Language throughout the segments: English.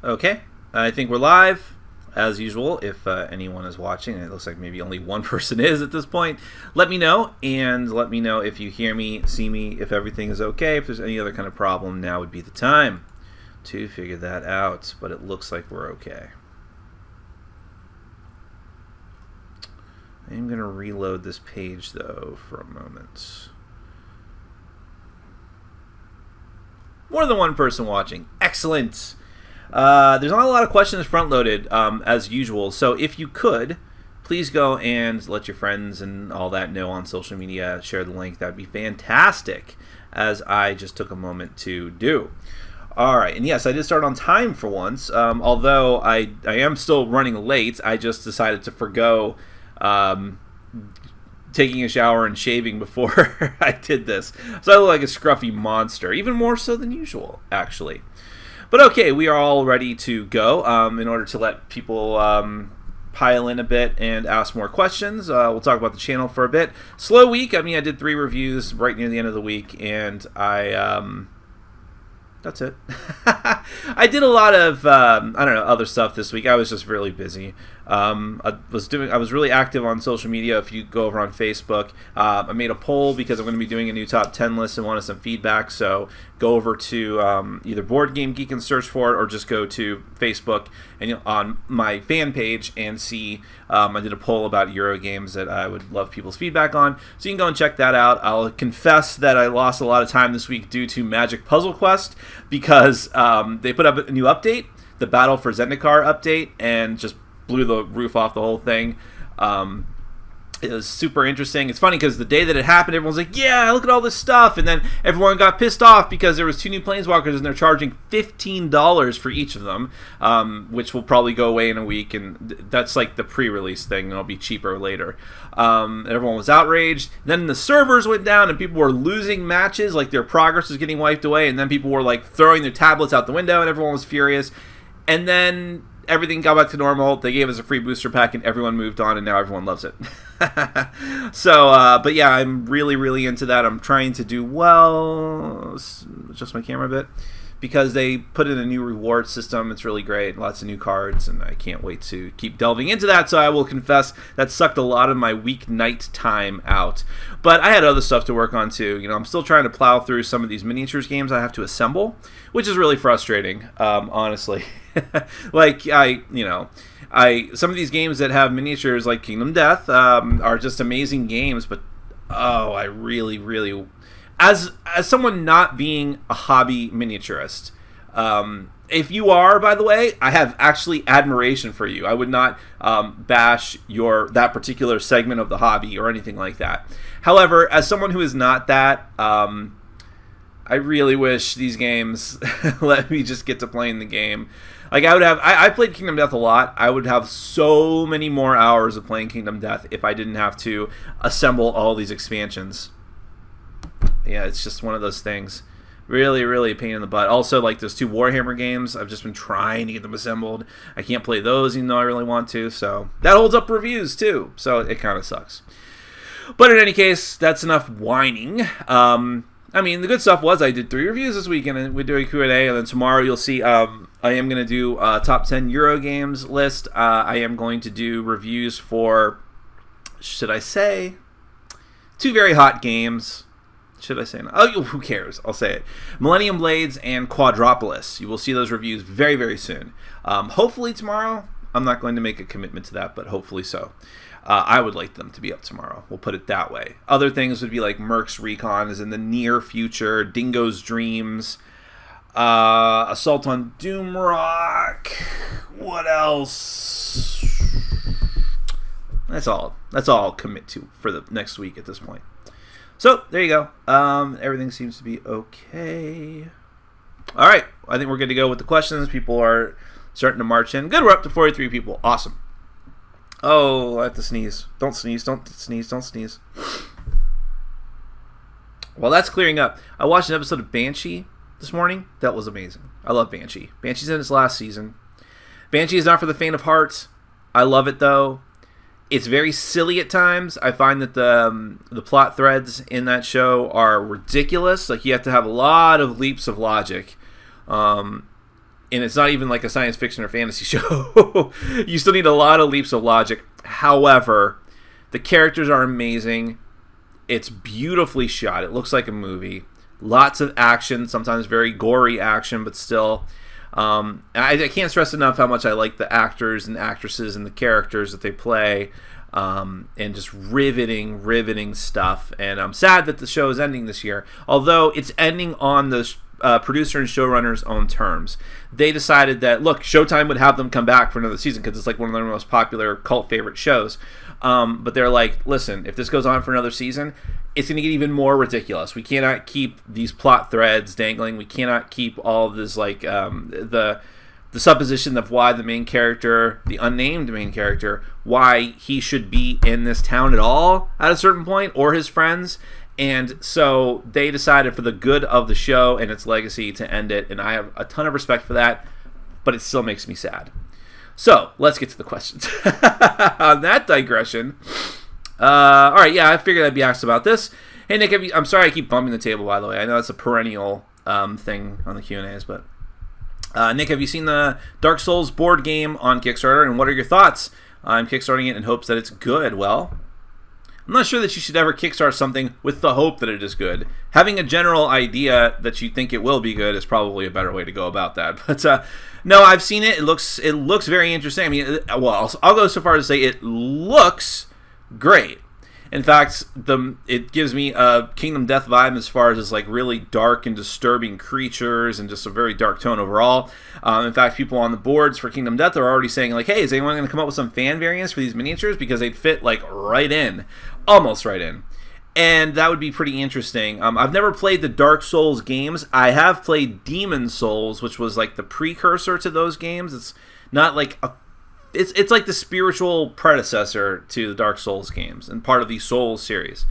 Okay, I think we're live. As usual, if anyone is watching, and it looks like maybe only one person is at this point, let me know, and let me know if you hear me, see me, if everything is okay. If there's any other kind of problem, now would be the time to figure that out, but it looks like we're okay. I'm going to reload this page, though, for a moment. More than one person watching. Excellent! There's not a lot of questions front-loaded, as usual, so if you could, please go and let your friends and all that know on social media, share the link. That'd be fantastic, as I just took a moment to do. Alright, and yes, I did start on time for once, although I am still running late. I just decided to forgo taking a shower and shaving before I did this. So I look like a scruffy monster, even more so than usual, actually. But okay, we are all ready to go. In order to let people pile in a bit and ask more questions, we'll talk about the channel for a bit. Slow week. I mean, I did 3 reviews right near the end of the week, and that's it. I did a lot of other stuff this week. I was just really busy. I was really active on social media. If you go over on Facebook, I made a poll because I'm going to be doing a new top 10 list and wanted some feedback. So go over to either Board Game Geek and search for it, or just go to Facebook and on my fan page and see. I did a poll about Euro games that I would love people's feedback on. So you can go and check that out. I'll confess that I lost a lot of time this week due to Magic Puzzle Quest because they put up a new update, the Battle for Zendikar update, and just blew the roof off the whole thing. It was super interesting. It's funny because the day that it happened, everyone's like, yeah, look at all this stuff. And then everyone got pissed off because there was 2 new Planeswalkers and they're charging $15 for each of them, which will probably go away in a week. And that's like the pre-release thing, and it'll be cheaper later. Everyone was outraged. Then the servers went down and people were losing matches, like their progress was getting wiped away. And then people were like throwing their tablets out the window and everyone was furious. And then everything got back to normal. They gave us a free booster pack and everyone moved on, and now everyone loves it. So, but yeah, I'm really, really into that. I'm trying to do well. Adjust my camera a bit. Because they put in a new reward system. It's really great. Lots of new cards, and I can't wait to keep delving into that. So I will confess that sucked a lot of my weeknight time out. But I had other stuff to work on too. You know, I'm still trying to plow through some of these miniatures games I have to assemble, which is really frustrating, honestly. Like, some of these games that have miniatures like Kingdom Death are just amazing games, but I really, really... As someone not being a hobby miniaturist, if you are, by the way, I have actually admiration for you. I would not bash that particular segment of the hobby or anything like that. However, as someone who is not that, I really wish these games let me just get to playing the game. Like I played Kingdom Death a lot. I would have so many more hours of playing Kingdom Death if I didn't have to assemble all these expansions. Yeah, it's just one of those things. Really, really a pain in the butt. Also, like those 2 Warhammer games, I've just been trying to get them assembled. I can't play those even though I really want to, so that holds up reviews too, so it kind of sucks. But in any case, that's enough whining. I mean, the good stuff was I did 3 reviews this weekend, and we do a Q&A, and then tomorrow you'll see I am going to do a top 10 Euro games list. I am going to do reviews for, should I say, 2 very hot games. Should I say no? Oh, who cares? I'll say it. Millennium Blades and Quadropolis. You will see those reviews very, very soon. Hopefully tomorrow. I'm not going to make a commitment to that, but hopefully so. I would like them to be up tomorrow. We'll put it that way. Other things would be like Merc's Recon is in the near future. Dingo's Dreams. Assault on Doomrock. What else? That's all I'll commit to for the next week at this point. So, there you go. Everything seems to be okay. All right. I think we're good to go with the questions. People are starting to march in. Good, we're up to 43 people. Awesome. Oh, I have to sneeze. Don't sneeze. Don't sneeze. Don't sneeze. Well, that's clearing up. I watched an episode of Banshee this morning. That was amazing. I love Banshee. Banshee's in its last season. Banshee is not for the faint of heart. I love it, though. It's very silly at times. I find that the plot threads in that show are ridiculous. Like, you have to have a lot of leaps of logic and it's not even like a science fiction or fantasy show. You still need a lot of leaps of logic. However, the characters are amazing. It's beautifully shot. It looks like a movie. Lots of action, sometimes very gory action, but still. I can't stress enough how much I like the actors and actresses and the characters that they play. And just riveting stuff. And I'm sad that the show is ending this year, although it's ending on the producer and showrunner's own terms. They decided that, look, Showtime would have them come back for another season because it's like one of their most popular cult favorite shows. But they're like, listen, if this goes on for another season, it's going to get even more ridiculous. We cannot keep these plot threads dangling. We cannot keep all of this, like, the supposition of why the main character, the unnamed main character, why he should be in this town at all at a certain point, or his friends. And so they decided, for the good of the show and its legacy, to end it. And I have a ton of respect for that, but it still makes me sad. So let's get to the questions. On that digression, all right, yeah, I figured I'd be asked about this. Hey, Nick, I'm sorry I keep bumping the table, by the way. I know that's a perennial thing on the Q&As, but Nick, have you seen the Dark Souls board game on Kickstarter, and what are your thoughts? I'm kickstarting it in hopes that it's good. Well, I'm not sure that you should ever kickstart something with the hope that it is good. Having a general idea that you think it will be good is probably a better way to go about that. But no, I've seen it. It looks very interesting. I mean, well, I'll go so far as to say it looks great. In fact, it gives me a Kingdom Death vibe as far as like really dark and disturbing creatures and just a very dark tone overall. In fact, people on the boards for Kingdom Death are already saying like, hey, is anyone going to come up with some fan variants for these miniatures? Because they'd fit like right in, almost right in. And that would be pretty interesting. I've never played the Dark Souls games. I have played Demon Souls, which was like the precursor to those games. It's not like it's like the spiritual predecessor to the Dark Souls games and part of the Souls series.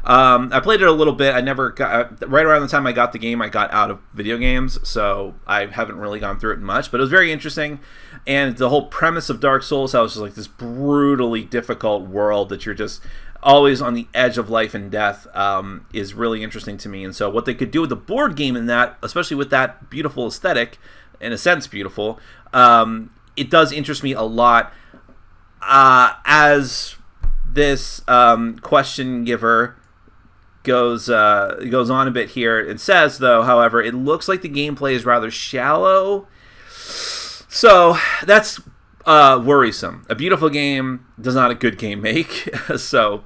I played it a little bit. I never got, right around the time I got the game, I got out of video games, so I haven't really gone through it much. But it was very interesting, and the whole premise of Dark Souls, how it's just like this brutally difficult world that you're just always on the edge of life and death, is really interesting to me. And so what they could do with the board game in that, especially with that beautiful aesthetic, in a sense beautiful, it does interest me a lot. As this question giver goes on a bit here, it says, though, however, it looks like the gameplay is rather shallow. So that's worrisome. A beautiful game does not a good game make. So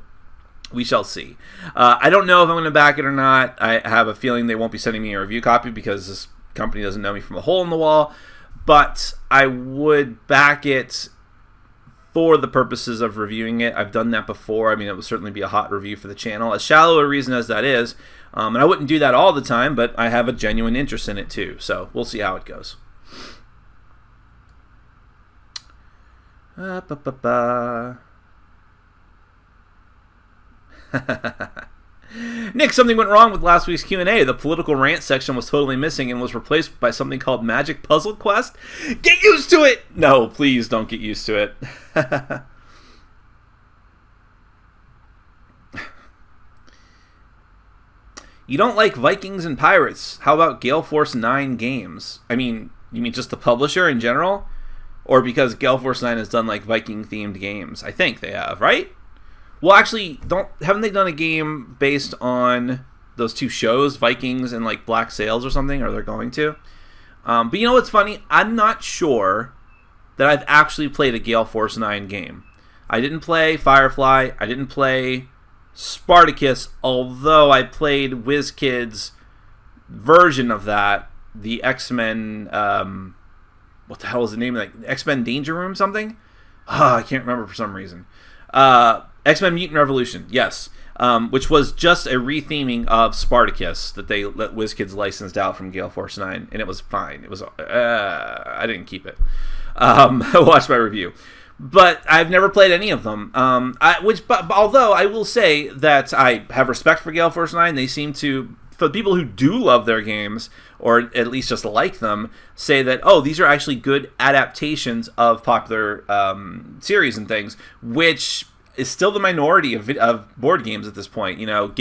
we shall see. I don't know if I'm going to back it or not. I have a feeling they won't be sending me a review copy because this company doesn't know me from a hole in the wall. But I would back it for the purposes of reviewing it. I've done that before. I mean, it would certainly be a hot review for the channel. As shallow a reason as that is, and I wouldn't do that all the time, but I have a genuine interest in it too. So we'll see how it goes. Nick, something went wrong with last week's Q&A. The political rant section was totally missing and was replaced by something called Magic Puzzle Quest. Get used to it! No, please don't get used to it. You don't like Vikings and Pirates. How about Gale Force 9 games? I mean, you mean just the publisher in general? Or because Gale Force 9 has done like Viking-themed games? I think they have, right? Well, actually, haven't they done a game based on those two shows, Vikings and like Black Sails or something? Or they're going to? But you know what's funny? I'm not sure that I've actually played a Gale Force 9 game. I didn't play Firefly. I didn't play Spartacus, although I played WizKid's version of that, the X-Men. What the hell is the name of that? X-Men Danger Room something? I can't remember for some reason. X-Men Mutant Revolution, yes. Which was just a retheming of Spartacus that they let WizKids licensed out from Gale Force 9, and it was fine. It was I didn't keep it. Watch my review. But I've never played any of them. But although I will say that I have respect for Gale Force 9, they seem to, for people who do love their games, or at least just like them, say that, oh, these are actually good adaptations of popular series and things, which is still the minority of board games at this point. You know,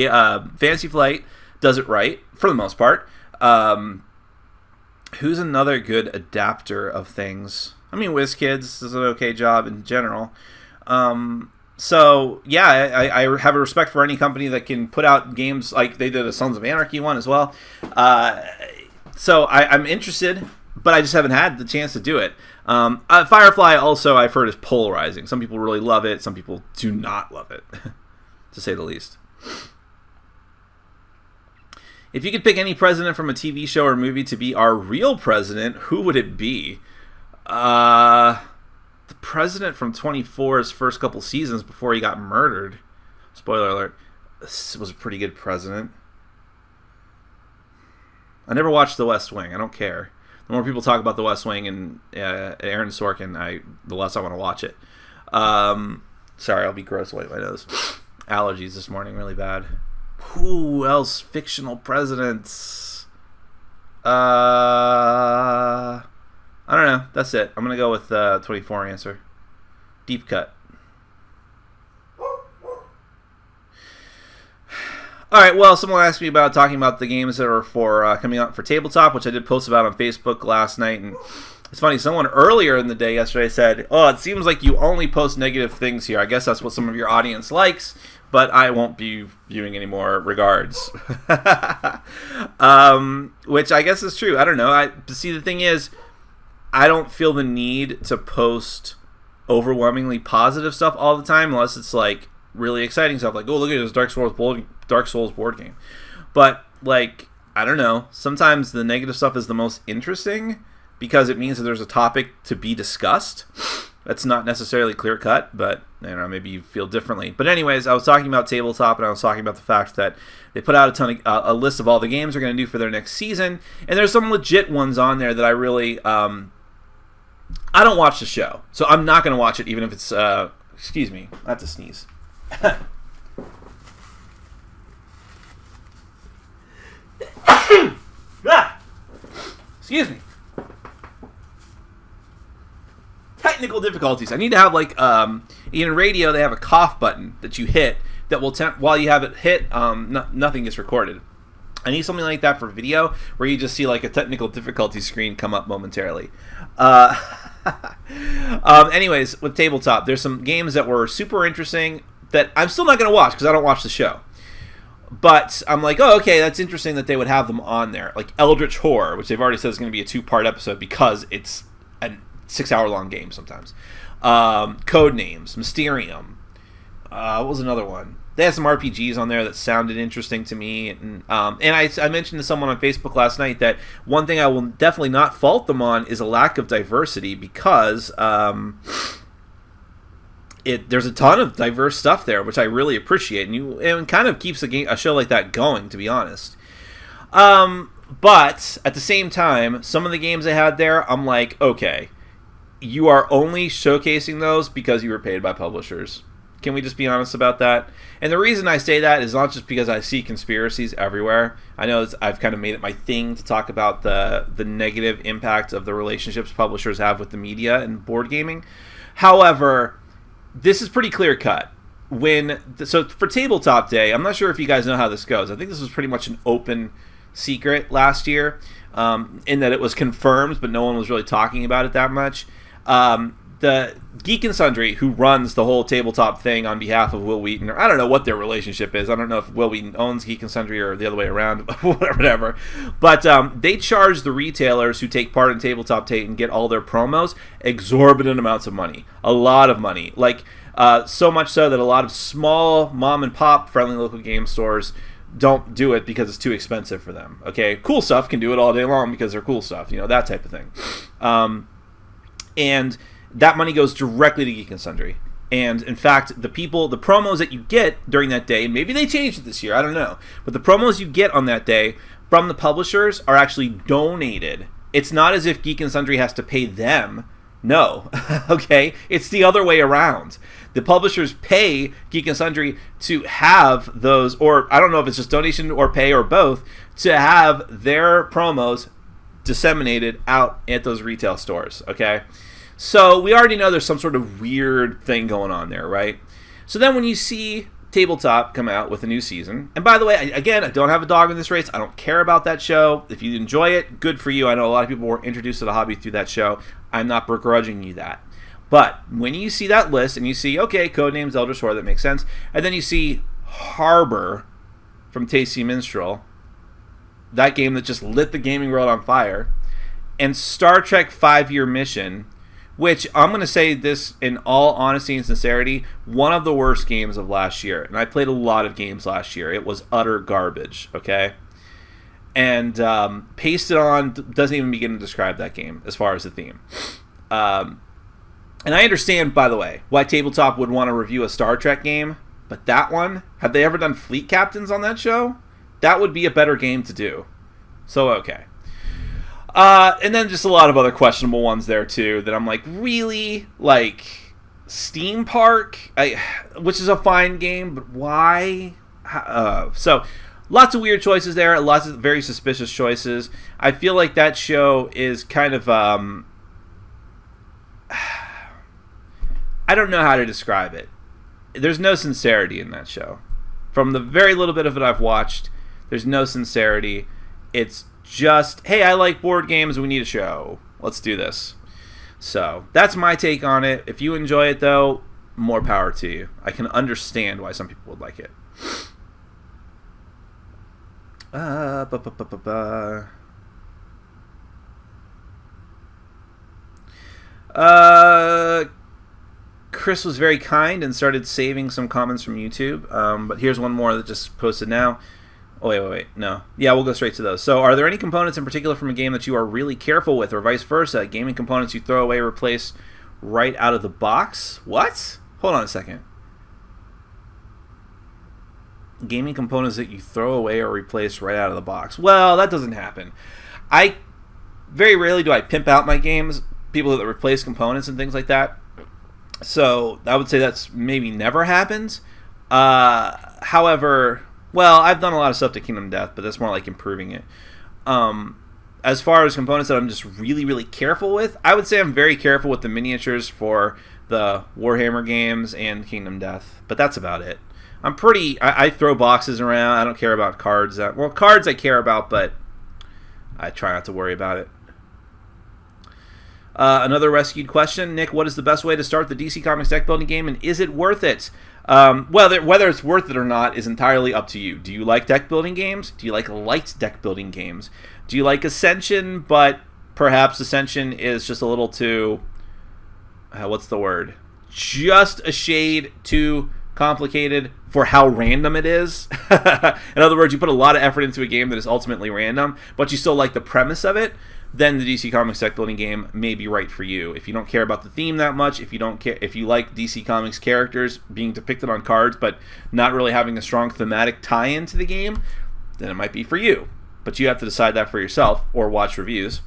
Fantasy Flight does it right, for the most part. Who's another good adapter of things? I mean, WizKids does an okay job in general. So yeah, I have a respect for any company that can put out games like they did a Sons of Anarchy one as well. So I'm interested, but I just haven't had the chance to do it. Firefly also I've heard is polarizing. Some people really love it. Some people do not love it, to say the least. If you could pick any president from a TV show or movie to be our real president, who would it be? The president from 24's first couple seasons before he got murdered. Spoiler alert. This was a pretty good president. I never watched The West Wing. I don't care. The more people talk about The West Wing and Aaron Sorkin, the less I want to watch it. Sorry, I'll be gross away my nose. Allergies this morning, really bad. Who else? Fictional presidents. I don't know. That's it. I'm going to go with 24 answer. Deep cut. All right, well, someone asked me about talking about the games that are for coming out for tabletop, which I did post about on Facebook last night. And it's funny, someone earlier in the day yesterday said, oh, it seems like you only post negative things here. I guess that's what some of your audience likes, but I won't be viewing any more regards. Which I guess is true. I don't know. See, the thing is, I don't feel the need to post overwhelmingly positive stuff all the time unless it's like really exciting stuff, like, oh, look at this Dark Souls board game. But like, I don't know, sometimes the negative stuff is the most interesting because it means that there's a topic to be discussed. That's not necessarily clear cut, but I don't know, maybe you feel differently. But anyways, I was talking about tabletop, and I was talking about the fact that they put out a list of all the games they're going to do for their next season, and there's some legit ones on there that I really I don't watch the show, so I'm not going to watch it, even if it's excuse me, I have to sneeze. Excuse me. Technical difficulties. I need to have like in radio they have a cough button that you hit that will while you have it hit nothing gets recorded. I need something like that for video where you just see like a technical difficulty screen come up momentarily. Anyways, with tabletop, there's some games that were super interesting that I'm still not going to watch because I don't watch the show. But I'm like, oh, okay, that's interesting that they would have them on there. Like Eldritch Horror, which they've already said is going to be a 2-part episode because it's a 6-hour-long game sometimes. Codenames, Mysterium. What was another one? They had some RPGs on there that sounded interesting to me. And I mentioned to someone on Facebook last night that one thing I will definitely not fault them on is a lack of diversity because there's a ton of diverse stuff there, which I really appreciate, and it kind of keeps a show like that going, to be honest. But at the same time, some of the games they had there, I'm like, okay, you are only showcasing those because you were paid by publishers. Can we just be honest about that? And the reason I say that is not just because I see conspiracies everywhere. I know I've kind of made it my thing to talk about the negative impact of the relationships publishers have with the media and board gaming. However, this is pretty clear cut. So for Tabletop Day, I'm not sure if you guys know how this goes. I think this was pretty much an open secret last year, in that it was confirmed, but no one was really talking about it that much. The Geek and Sundry, who runs the whole tabletop thing on behalf of Will Wheaton, or I don't know what their relationship is. I don't know if Will Wheaton owns Geek and Sundry or the other way around, whatever. But they charge the retailers who take part in Tabletop Day and get all their promos exorbitant amounts of money. A lot of money. Like, so much so that a lot of small mom-and-pop friendly local game stores don't do it because it's too expensive for them. Okay, Cool Stuff can do it all day long because they're cool stuff, that type of thing. And that money goes directly to Geek and Sundry. And in fact, the promos that you get during that day, and maybe they changed it this year, I don't know, but the promos you get on that day from the publishers are actually donated. It's not as if Geek and Sundry has to pay them. No, okay? It's the other way around. The publishers pay Geek and Sundry to have those, or I don't know if it's just donation or pay or both, to have their promos disseminated out at those retail stores, okay? So we already know there's some sort of weird thing going on there, right? So then when you see Tabletop come out with a new season. And by the way, again, I don't have a dog in this race. I don't care about that show. If you enjoy it, good for you. I know a lot of people were introduced to the hobby through that show. I'm not begrudging you that. But when you see that list and you see, okay, Codenames Elder Sword, that makes sense. And then you see Harbor from Tasty Minstrel, that game that just lit the gaming world on fire, and Star Trek 5-Year Mission, which I'm going to say this in all honesty and sincerity, one of the worst games of last year. And I played a lot of games last year. It was utter garbage, okay? And Pasted On doesn't even begin to describe that game as far as the theme. And I understand, by the way, why Tabletop would want to review a Star Trek game, but that one, have they ever done Fleet Captains on that show? That would be a better game to do. So, okay. And then just a lot of other questionable ones there, too, that I'm like, really? Like, Steam Park? Which is a fine game, but why? So, lots of weird choices there, lots of very suspicious choices. I feel like that show is kind of, I don't know how to describe it. There's no sincerity in that show. From the very little bit of it I've watched, there's no sincerity. It's just, hey, I like board games, we need a show. Let's do this. So, that's my take on it. If you enjoy it, though, more power to you. I can understand why some people would like it. Chris was very kind and started saving some comments from YouTube. But here's one more that just posted now. Oh, wait. No. Yeah, we'll go straight to those. So, are there any components in particular from a game that you are really careful with, or vice versa? Gaming components you throw away or replace right out of the box? What? Hold on a second. Gaming components that you throw away or replace right out of the box. Well, that doesn't happen. Very rarely do I pimp out my games, people that replace components and things like that. So, I would say that's maybe never happens. However, well, I've done a lot of stuff to Kingdom Death, but that's more like improving it. As far as components that I'm just really, really careful with, I would say I'm very careful with the miniatures for the Warhammer games and Kingdom Death, but that's about it. I throw boxes around. I don't care about cards. Cards I care about, but I try not to worry about it. Another rescued question. Nick, what is the best way to start the DC Comics deck building game, and is it worth it? Whether it's worth it or not is entirely up to you. Do you like deck building games? Do you like light deck building games? Do you like Ascension, but perhaps Ascension is just a little too, what's the word? Just a shade too complicated for how random it is. In other words, you put a lot of effort into a game that is ultimately random, but you still like the premise of it. Then the DC Comics deck building game may be right for you. If you don't care about the theme that much, if you like DC Comics characters being depicted on cards but not really having a strong thematic tie-in to the game, then it might be for you. But you have to decide that for yourself or watch reviews.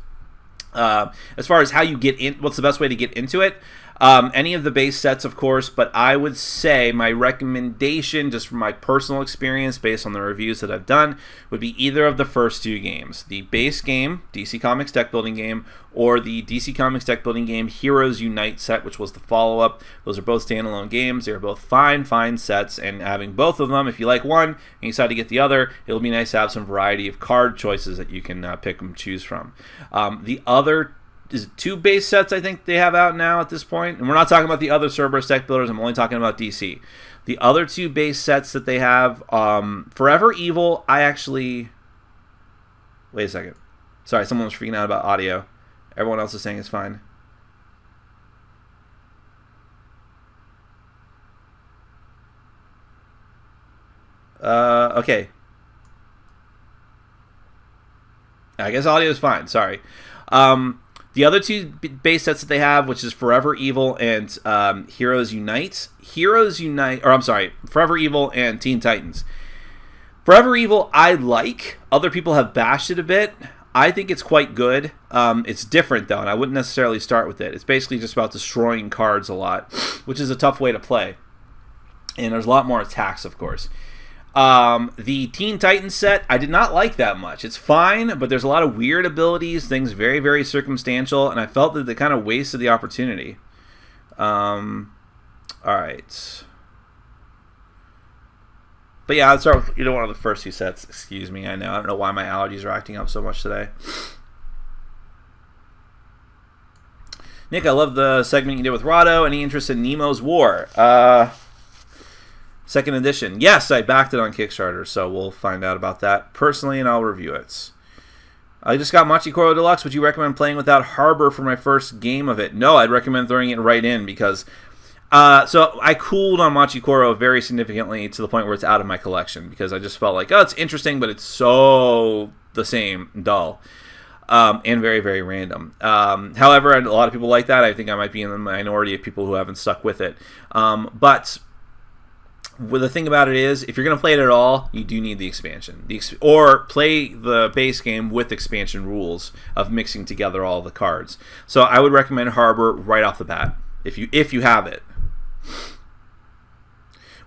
As far as how you get in, what's the best way to get into it? Any of the base sets, of course, but I would say my recommendation, just from my personal experience based on the reviews that I've done, would be either of the first two games. The base game, DC Comics deck building game, or the DC Comics deck building game Heroes Unite set, which was the follow-up. Those are both standalone games. They are both fine sets, and having both of them, if you like one and you decide to get the other, it'll be nice to have some variety of card choices that you can pick and choose from. The other is two base sets I think they have out now at this point, and we're not talking about the other Cerberus deck builders. I'm only talking about DC. The other two base sets that they have, Forever Evil, wait a second. Sorry, someone was freaking out about audio. Everyone else is saying it's fine. Okay. I guess audio is fine. Sorry. The other two base sets that they have, which is Forever Evil and Heroes Unite. Forever Evil and Teen Titans. Forever Evil I like. Other people have bashed it a bit. I think it's quite good. It's different, though, and I wouldn't necessarily start with it. It's basically just about destroying cards a lot, which is a tough way to play. And there's a lot more attacks, of course. The Teen Titans set, I did not like that much. It's fine, but there's a lot of weird abilities, things very, very circumstantial, and I felt that they kind of wasted the opportunity. Alright. But yeah, I'll start with one of the first two sets. Excuse me, I don't know why my allergies are acting up so much today. Nick, I love the segment you did with Rado. Any interest in Nemo's War? Second edition. Yes, I backed it on Kickstarter, so we'll find out about that personally, and I'll review it. I just got Machikoro Deluxe. Would you recommend playing without Harbor for my first game of it? No, I'd recommend throwing it right in because... so I cooled on Machikoro very significantly to the point where it's out of my collection because I just felt like, oh, it's interesting, but it's so the same, dull. And very, very random. However, a lot of people like that. I think I might be in the minority of people who haven't stuck with it. But the thing about it is, if you're going to play it at all, you do need the expansion. Or play the base game with expansion rules of mixing together all the cards. So I would recommend Harbor right off the bat, if you have it.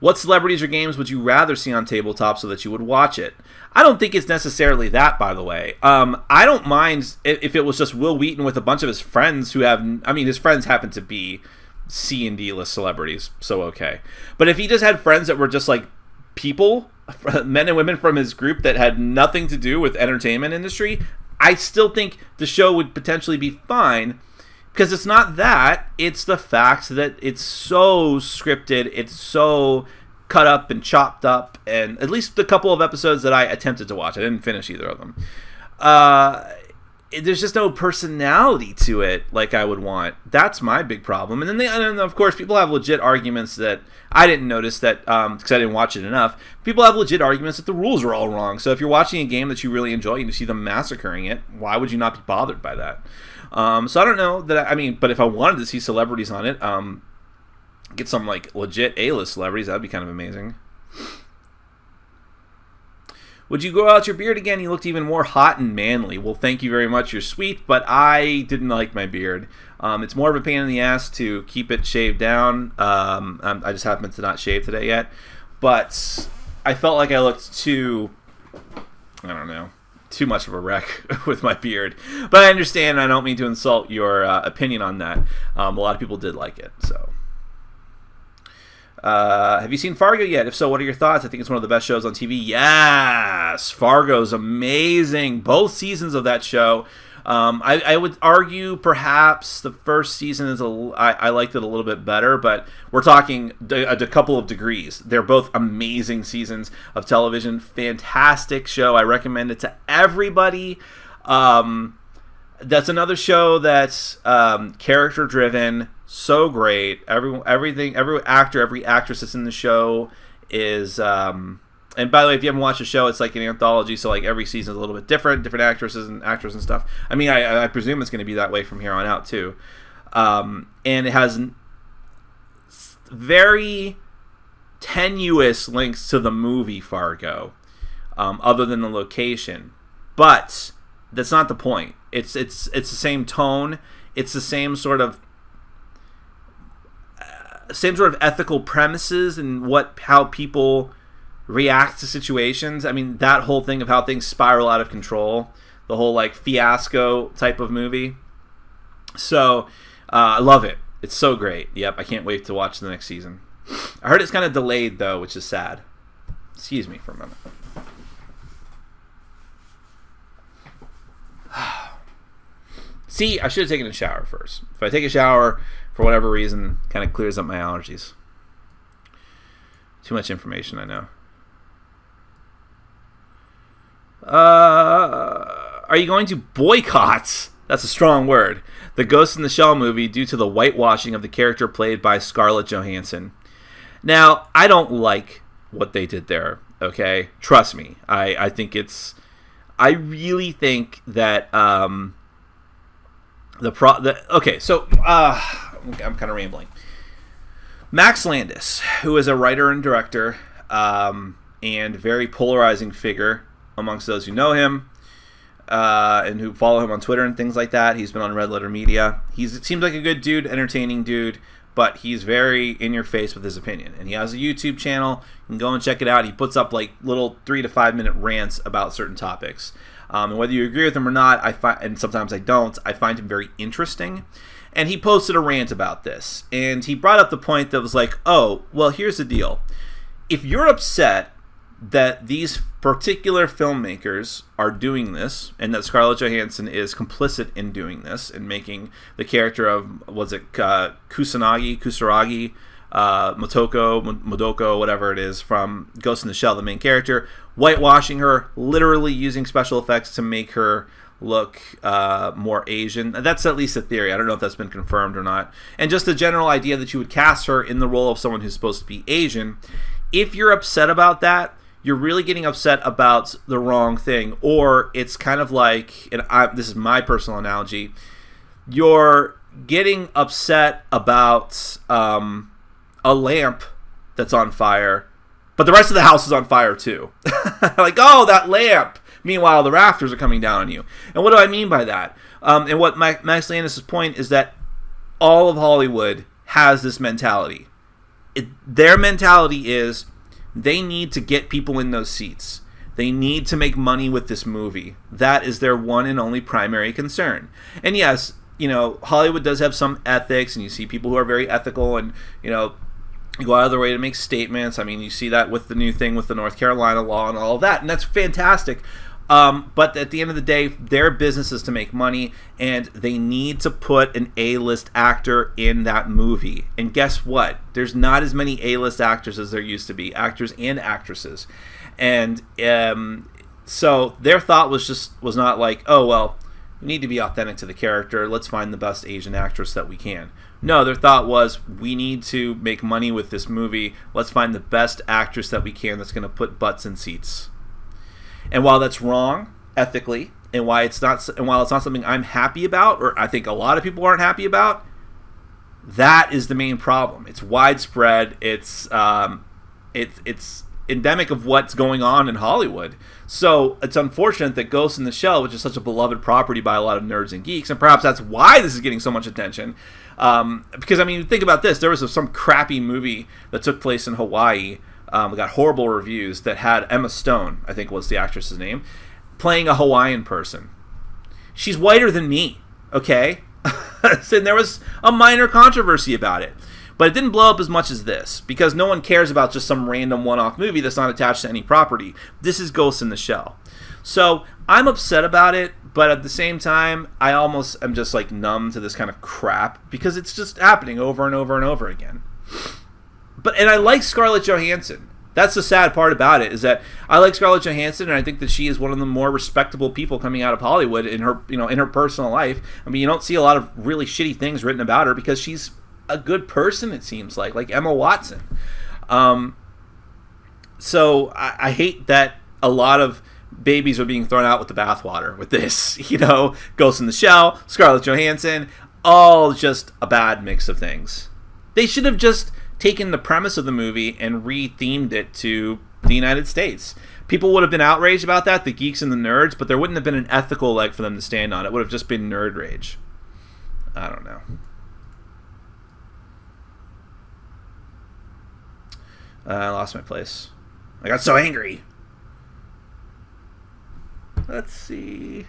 What celebrities or games would you rather see on tabletop so that you would watch it? I don't think it's necessarily that, by the way. I don't mind if it was just Will Wheaton with a bunch of his friends who have... I mean, his friends happen to be C and D list celebrities, so okay. But if he just had friends that were just like people, men and women from his group that had nothing to do with entertainment industry, I still think the show would potentially be fine. Because it's not that, it's the fact that it's so scripted, it's so cut up and chopped up, and at least the couple of episodes that I attempted to watch, I didn't finish either of them, there's just no personality to it like I would want. That's my big problem. And then of course, people have legit arguments that I didn't notice that, because I didn't watch it enough, people have legit arguments that the rules are all wrong. So if you're watching a game that you really enjoy and you see them massacring it, why would you not be bothered by that? So I don't know that but if I wanted to see celebrities on it, get some like legit A-list celebrities, that'd be kind of amazing. Would you grow out your beard again? You looked even more hot and manly. Well, thank you very much. You're sweet, but I didn't like my beard. It's more of a pain in the ass to keep it shaved down. I just happened to not shave today yet, but I felt like I looked too much of a wreck with my beard. But I understand, I don't mean to insult your opinion on that. A lot of people did like it, so. Have you seen Fargo yet? If so, what are your thoughts? I think it's one of the best shows on TV. Yes! Fargo's amazing. Both seasons of that show. I would argue perhaps the first season is I liked it a little bit better, but we're talking a couple of degrees. They're both amazing seasons of television. Fantastic show. I recommend it to everybody. That's another show that's character driven. So great. Every actor, every actress that's in the show is. And by the way, if you haven't watched the show, it's like an anthology, so like every season is a little bit different actresses and actors and stuff. I mean, I presume it's going to be that way from here on out too. And it has very tenuous links to the movie Fargo, other than the location. But that's not the point. It's the same tone. It's the same sort of ethical premises and how people react to situations. I mean, that whole thing of how things spiral out of control, the whole like fiasco type of movie. So I love it. It's so great. Yep, I can't wait to watch the next season. I heard it's kind of delayed though, which is sad. Excuse me for a moment. See, I should have taken a shower first. If I take a shower, for whatever reason, kind of clears up my allergies. Too much information, I know. Are you going to boycott, that's a strong word, the Ghost in the Shell movie due to the whitewashing of the character played by Scarlett Johansson? Now, I don't like what they did there, okay? Trust me. I really think that I'm kind of rambling. Max Landis, who is a writer and director and very polarizing figure amongst those who know him and who follow him on Twitter and things like that. He's been on Red Letter Media. He seems like a good dude, entertaining dude, but he's very in your face with his opinion. And he has a YouTube channel. You can go and check it out. He puts up like little 3 to 5 minute rants about certain topics. And whether you agree with him or not, and sometimes I don't, I find him very interesting. And he posted a rant about this. And he brought up the point that was like, oh, well, here's the deal. If you're upset that these particular filmmakers are doing this, and that Scarlett Johansson is complicit in doing this, and making the character of, was it Kusaragi, Modoko, whatever it is, from Ghost in the Shell, the main character, whitewashing her, literally using special effects to make her look more Asian. That's at least a theory. I don't know if that's been confirmed or not. And just the general idea that you would cast her in the role of someone who's supposed to be Asian. If you're upset about that, you're really getting upset about the wrong thing. Or it's kind of like, and this is my personal analogy, you're getting upset about a lamp that's on fire, but the rest of the house is on fire too. Like, oh, that lamp. Meanwhile, the rafters are coming down on you. And what do I mean by that? And what Max Landis' point is that all of Hollywood has this mentality. Their mentality is they need to get people in those seats. They need to make money with this movie. That is their one and only primary concern. And yes, Hollywood does have some ethics, and you see people who are very ethical and, go out of their way to make statements. I mean, you see that with the new thing with the North Carolina law and all of that, and that's fantastic. But at the end of the day, their business is to make money, and they need to put an A-list actor in that movie. And guess what? There's not as many A-list actors as there used to be, actors and actresses. And so their thought was not like, oh, well, we need to be authentic to the character. Let's find the best Asian actress that we can. No, their thought was, we need to make money with this movie. Let's find the best actress that we can that's going to put butts in seats. And while that's wrong ethically, and while it's not something I'm happy about, or I think a lot of people aren't happy about, that is the main problem. It's widespread. It's endemic of what's going on in Hollywood. So it's unfortunate that Ghost in the Shell, which is such a beloved property by a lot of nerds and geeks, and perhaps that's why this is getting so much attention. Because, I mean, think about this. There was some crappy movie that took place in Hawaii. We got horrible reviews that had Emma Stone, I think was the actress's name, playing a Hawaiian person. She's whiter than me, okay? And there was a minor controversy about it. But it didn't blow up as much as this, because no one cares about just some random one-off movie that's not attached to any property. This is Ghost in the Shell. So I'm upset about it, but at the same time, I almost am just like numb to this kind of crap, because it's just happening over and over and over again. And I like Scarlett Johansson. That's the sad part about it, is that I like Scarlett Johansson, and I think that she is one of the more respectable people coming out of Hollywood in her, in her personal life. I mean, you don't see a lot of really shitty things written about her, because she's a good person, it seems like Emma Watson. So I hate that a lot of babies are being thrown out with the bathwater with this. Ghost in the Shell, Scarlett Johansson, all just a bad mix of things. They should have just taken the premise of the movie and re-themed it to the United States. People would have been outraged about that, the geeks and the nerds, but there wouldn't have been an ethical leg for them to stand on. It would have just been nerd rage. I don't know. I lost my place. I got so angry. Let's see.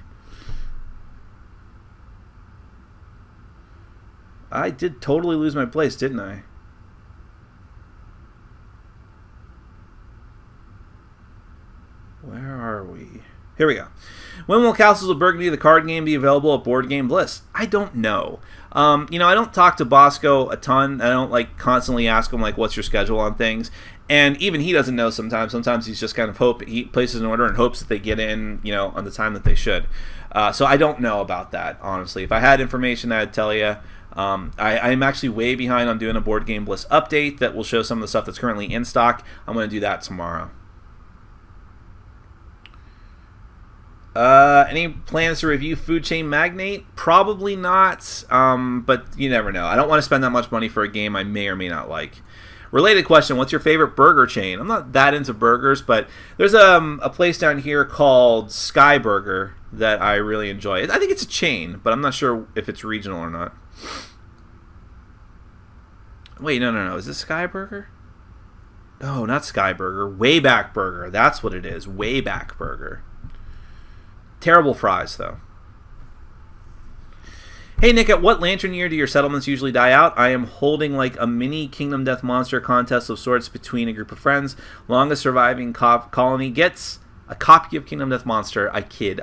I did totally lose my place, didn't I? Where are we? Here we go. When will Castles of Burgundy, the card game, be available at Board Game Bliss? I don't know. I don't talk to Bosco a ton. I don't constantly ask him what's your schedule on things. And even he doesn't know sometimes. Sometimes he's just kind of he places an order and hopes that they get in, on the time that they should. So I don't know about that, honestly. If I had information, I'd tell you. I'm actually way behind on doing a Board Game Bliss update that will show some of the stuff that's currently in stock. I'm going to do that tomorrow. Any plans to review Food Chain Magnate? Probably not, but you never know. I don't want to spend that much money for a game I may or may not like. Related question, what's your favorite burger chain? I'm not that into burgers, but there's a place down here called Sky Burger that I really enjoy. I think it's a chain, but I'm not sure if it's regional or not. Wait, no. Is this Sky Burger? No, not Sky Burger. Wayback Burger. That's what it is. Wayback Burger. Terrible fries, though. Hey Nick, at what lantern year do your settlements usually die out? I am holding like a mini Kingdom Death Monster contest of sorts between a group of friends. Longest surviving colony gets a copy of Kingdom Death Monster. I kid.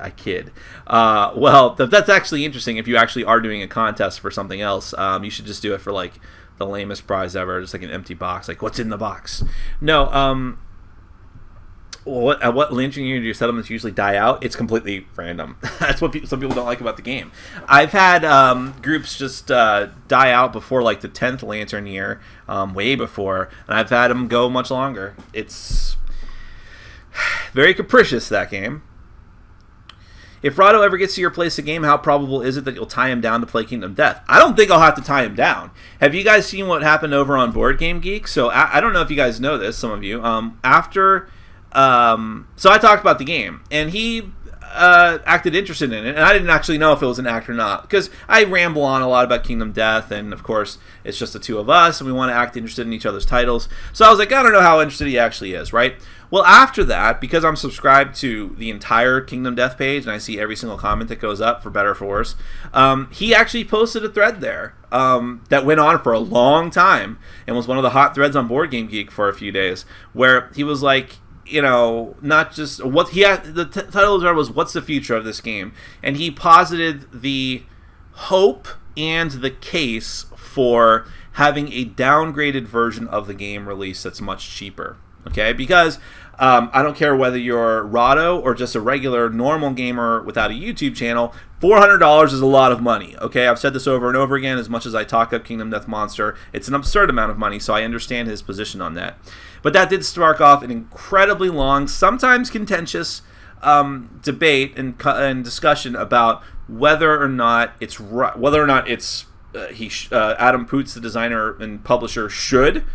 Well, that's actually interesting. If you actually are doing a contest for something else, you should just do it for like the lamest prize ever, just like an empty box. Like, what's in the box? No, at what lantern year do your settlements usually die out? It's completely random. That's what some people don't like about the game. I've had groups just die out before like the 10th lantern year, way before, and I've had them go much longer. It's very capricious, that game. If Rado ever gets to your place a game, how probable is it that you'll tie him down to play Kingdom Death? I don't think I'll have to tie him down. Have you guys seen what happened over on Board Game Geek? So I don't know if you guys know this, some of you. So I talked about the game, and he acted interested in it, and I didn't actually know if it was an act or not, because I ramble on a lot about Kingdom Death, and of course it's just the two of us, and we want to act interested in each other's titles. So I was like, I don't know how interested he actually is, right? Well, after that, because I'm subscribed to the entire Kingdom Death page, and I see every single comment that goes up, for better or for worse, he actually posted a thread there that went on for a long time, and was one of the hot threads on Board Game Geek for a few days, where he was like, you know, not just what he had. The title of the was "What's the future of this game?" and he posited the hope and the case for having a downgraded version of the game released that's much cheaper. Okay, because I don't care whether you're Rado or just a regular normal gamer without a YouTube channel, $400 is a lot of money. Okay, I've said this over and over again. As much as I talk up Kingdom Death Monster, it's an absurd amount of money, so I understand his position on that. But that did spark off an incredibly long, sometimes contentious debate and discussion about whether or not it's Adam Poots, the designer and publisher, should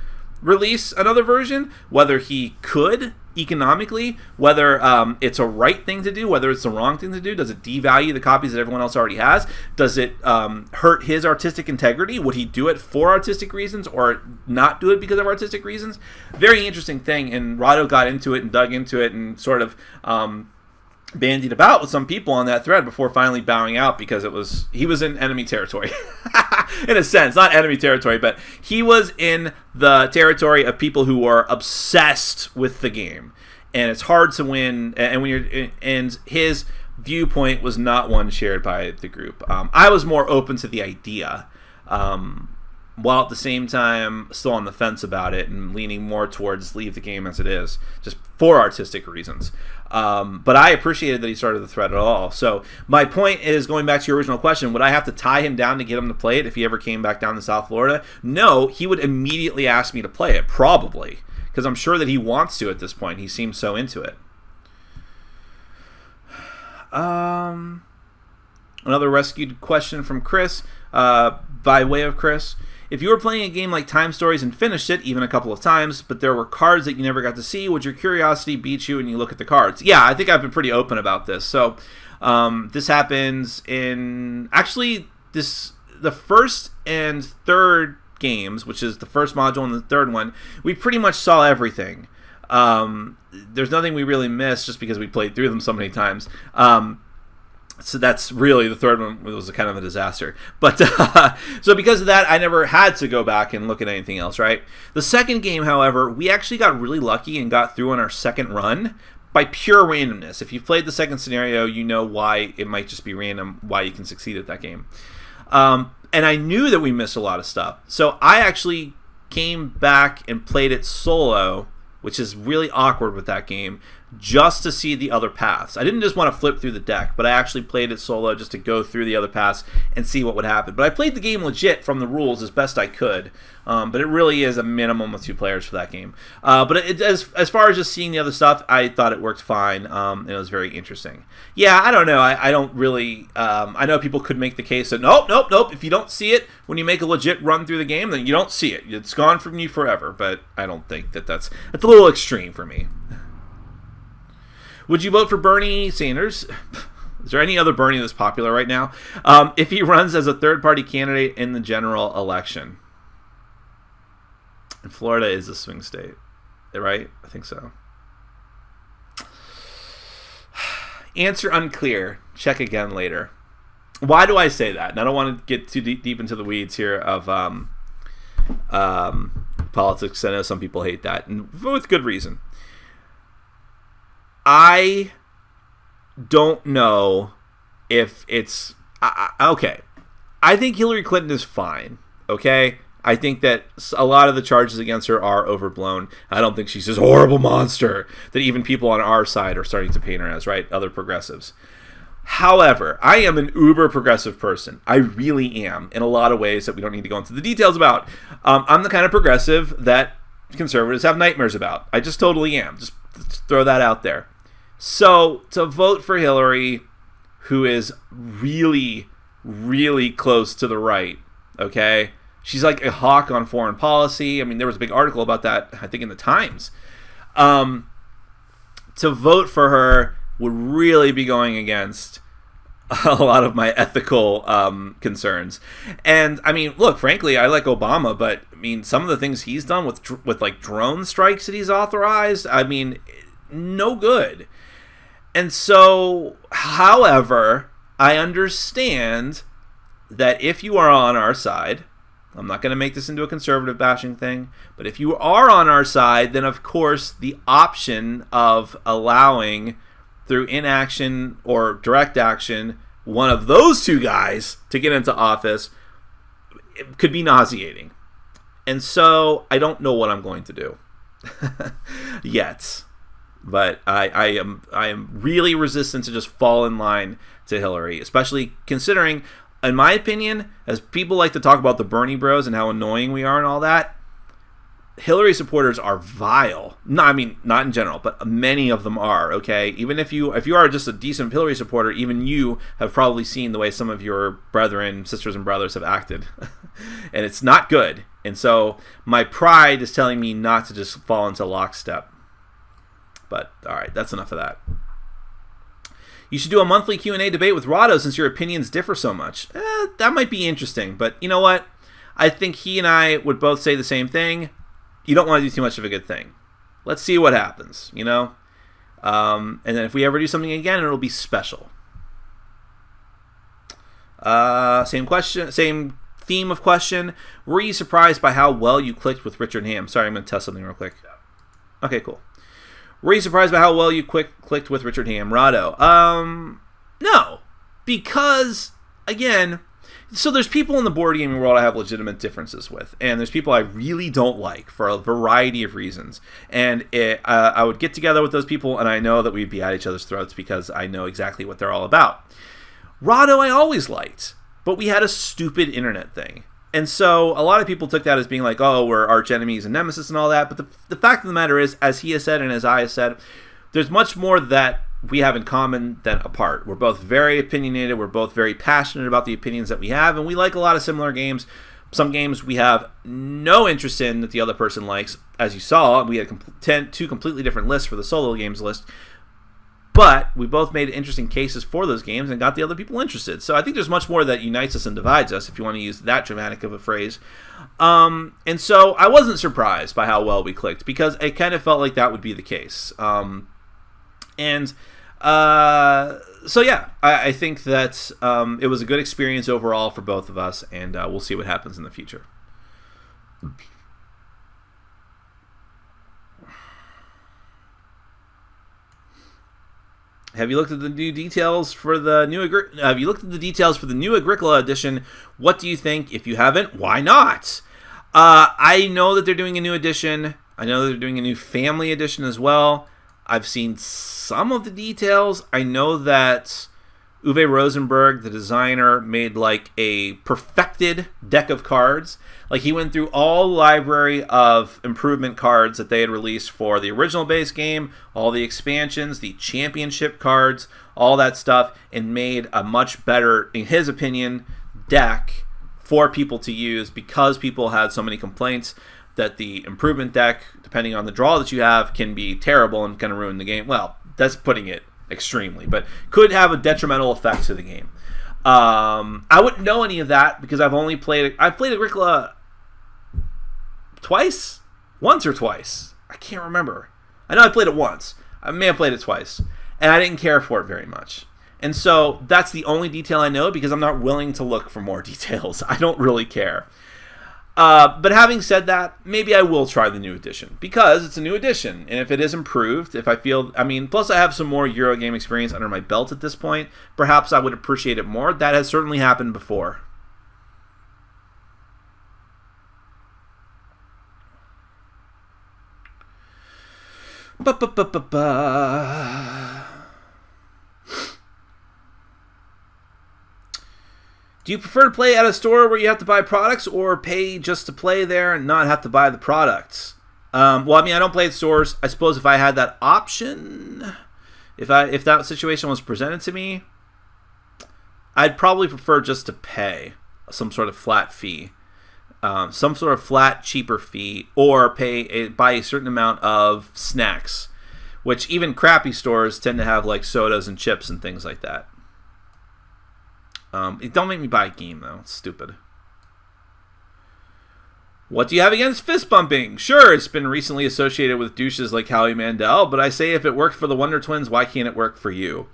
release another version, whether he could economically, whether it's a right thing to do, whether it's the wrong thing to do. Does it devalue the copies that everyone else already has? Does it hurt his artistic integrity? Would he do it for artistic reasons or not do it because of artistic reasons? Very interesting thing, and Rado got into it and dug into it and sort of bandied about with some people on that thread before finally bowing out, because he was in enemy territory. In a sense, not enemy territory, but he was in the territory of people who are obsessed with the game, and it's hard to win. And his viewpoint was not one shared by the group. I was more open to the idea, while at the same time still on the fence about it and leaning more towards leave the game as it is, just for artistic reasons. But I appreciated that he started the thread at all. So my point is, going back to your original question, would I have to tie him down to get him to play it if he ever came back down to South Florida? No, he would immediately ask me to play it, probably, because I'm sure that he wants to at this point. He seems so into it. Another rescued question from Chris, by way of Chris. If you were playing a game like Time Stories and finished it, even a couple of times, but there were cards that you never got to see, would your curiosity beat you and you look at the cards? Yeah, I think I've been pretty open about this. So this happens in, actually, the first and third games, which is the first module and the third one, we pretty much saw everything. There's nothing we really missed just because we played through them so many times. So that's really, the third one was kind of a disaster. But so because of that, I never had to go back and look at anything else, right? The second game, however, we actually got really lucky and got through on our second run by pure randomness. If you've played the second scenario, you know why it might just be random, why you can succeed at that game. And I knew that we missed a lot of stuff. So I actually came back and played it solo, which is really awkward with that game, just to see the other paths. I didn't just want to flip through the deck, but I actually played it solo just to go through the other paths and see what would happen. But I played the game legit from the rules as best I could, but it really is a minimum of 2 players for that game. But as far as just seeing the other stuff, I thought it worked fine, and it was very interesting. Yeah, I don't know. I don't really... I know people could make the case that, nope. If you don't see it when you make a legit run through the game, then you don't see it. It's gone from you forever. But I don't think that's a little extreme for me. Would you vote for Bernie Sanders? Is there any other Bernie that's popular right now? If he runs as a third-party candidate in the general election. And Florida is a swing state, right? I think so. Answer unclear. Check again later. why do I say that? And I don't want to get too deep into the weeds here of politics. I know some people hate that, and with good reason. I don't know if it's... okay. I think Hillary Clinton is fine, okay? I think that a lot of the charges against her are overblown. I don't think she's this horrible monster that even people on our side are starting to paint her as, right? Other progressives. However, I am an uber progressive person. I really am, in a lot of ways that we don't need to go into the details about. I'm the kind of progressive that conservatives have nightmares about. I just totally am. Just throw that out there. So, to vote for Hillary, who is really, really close to the right, okay? She's like a hawk on foreign policy. I mean, there was a big article about that, I think, in the Times. To vote for her would really be going against a lot of my ethical concerns. And, I mean, look, frankly, I like Obama, but, I mean, some of the things he's done with like, drone strikes that he's authorized, I mean, no good. And so, however, I understand that if you are on our side... I'm not going to make this into a conservative bashing thing, but if you are on our side, then of course the option of allowing, through inaction or direct action, one of those two guys to get into office could be nauseating. And so I don't know what I'm going to do yet. But I am really resistant to just fall in line to Hillary, especially considering... In my opinion, as people like to talk about the Bernie bros and how annoying we are and all that, Hillary supporters are vile. No, I mean, not in general, but many of them are, okay? Even if you are just a decent Hillary supporter, even you have probably seen the way some of your brethren, sisters, and brothers have acted. And it's not good. And so my pride is telling me not to just fall into lockstep. But, all right, that's enough of that. You should do a monthly Q&A debate with Rado since your opinions differ so much. That might be interesting, but you know what? I think he and I would both say the same thing. You don't want to do too much of a good thing. Let's see what happens, you know? And then if we ever do something again, it'll be special. Same question, same theme of question. Were you surprised by how well you clicked with Richard Ham? Sorry, I'm going to test something real quick. Okay, cool. Were you surprised by how well you clicked with Richard Ham? Rado. No. Because, again, so there's people in the board gaming world I have legitimate differences with. And there's people I really don't like for a variety of reasons. And I would get together with those people, and I know that we'd be at each other's throats because I know exactly what they're all about. Rado I always liked, but we had a stupid internet thing. And so a lot of people took that as being like, oh, we're arch enemies and nemesis and all that. But the fact of the matter is, as he has said and as I have said, there's much more that we have in common than apart. We're both very opinionated. We're both very passionate about the opinions that we have. And we like a lot of similar games. Some games we have no interest in that the other person likes. As you saw, we had two completely different lists for the solo games list. But we both made interesting cases for those games and got the other people interested. So I think there's much more that unites us and divides us, if you want to use that dramatic of a phrase. And so I wasn't surprised by how well we clicked, because it kind of felt like that would be the case. So yeah, I think that it was a good experience overall for both of us, and we'll see what happens in the future. Have you looked at the new details for the new Agricola edition? What do you think? If you haven't, why not? I know that they're doing a new edition. I know they're doing a new family edition as well. I've seen some of the details. I know that Uwe Rosenberg, the designer, made like a perfected deck of cards. Like, he went through all the library of improvement cards that they had released for the original base game, all the expansions, the championship cards, all that stuff, and made a much better, in his opinion, deck for people to use, because people had so many complaints that the improvement deck, depending on the draw that you have, can be terrible and kind of ruin the game. Well, that's putting it extremely, but could have a detrimental effect to the game. I wouldn't know any of that because I've played Agricola once or twice. I can't remember. I know I played it once. I may have played it twice, and I didn't care for it very much. And so that's the only detail I know because I'm not willing to look for more details. I don't really care. But having said that, maybe I will try the new edition because it's a new edition. And if it is improved, if I feel, plus I have some more Eurogame experience under my belt at this point, perhaps I would appreciate it more. That has certainly happened before. Do you prefer to play at a store where you have to buy products or pay just to play there and not have to buy the products? I don't play at stores. I suppose if I had that option, if that situation was presented to me, I'd probably prefer just to pay some sort of flat fee. Some sort of flat, cheaper fee, or buy a certain amount of snacks, which even crappy stores tend to have like sodas and chips and things like that. Don't make me buy a game, though. It's stupid. What do you have against fist bumping? Sure, it's been recently associated with douches like Howie Mandel, but I say if it worked for the Wonder Twins, why can't it work for you?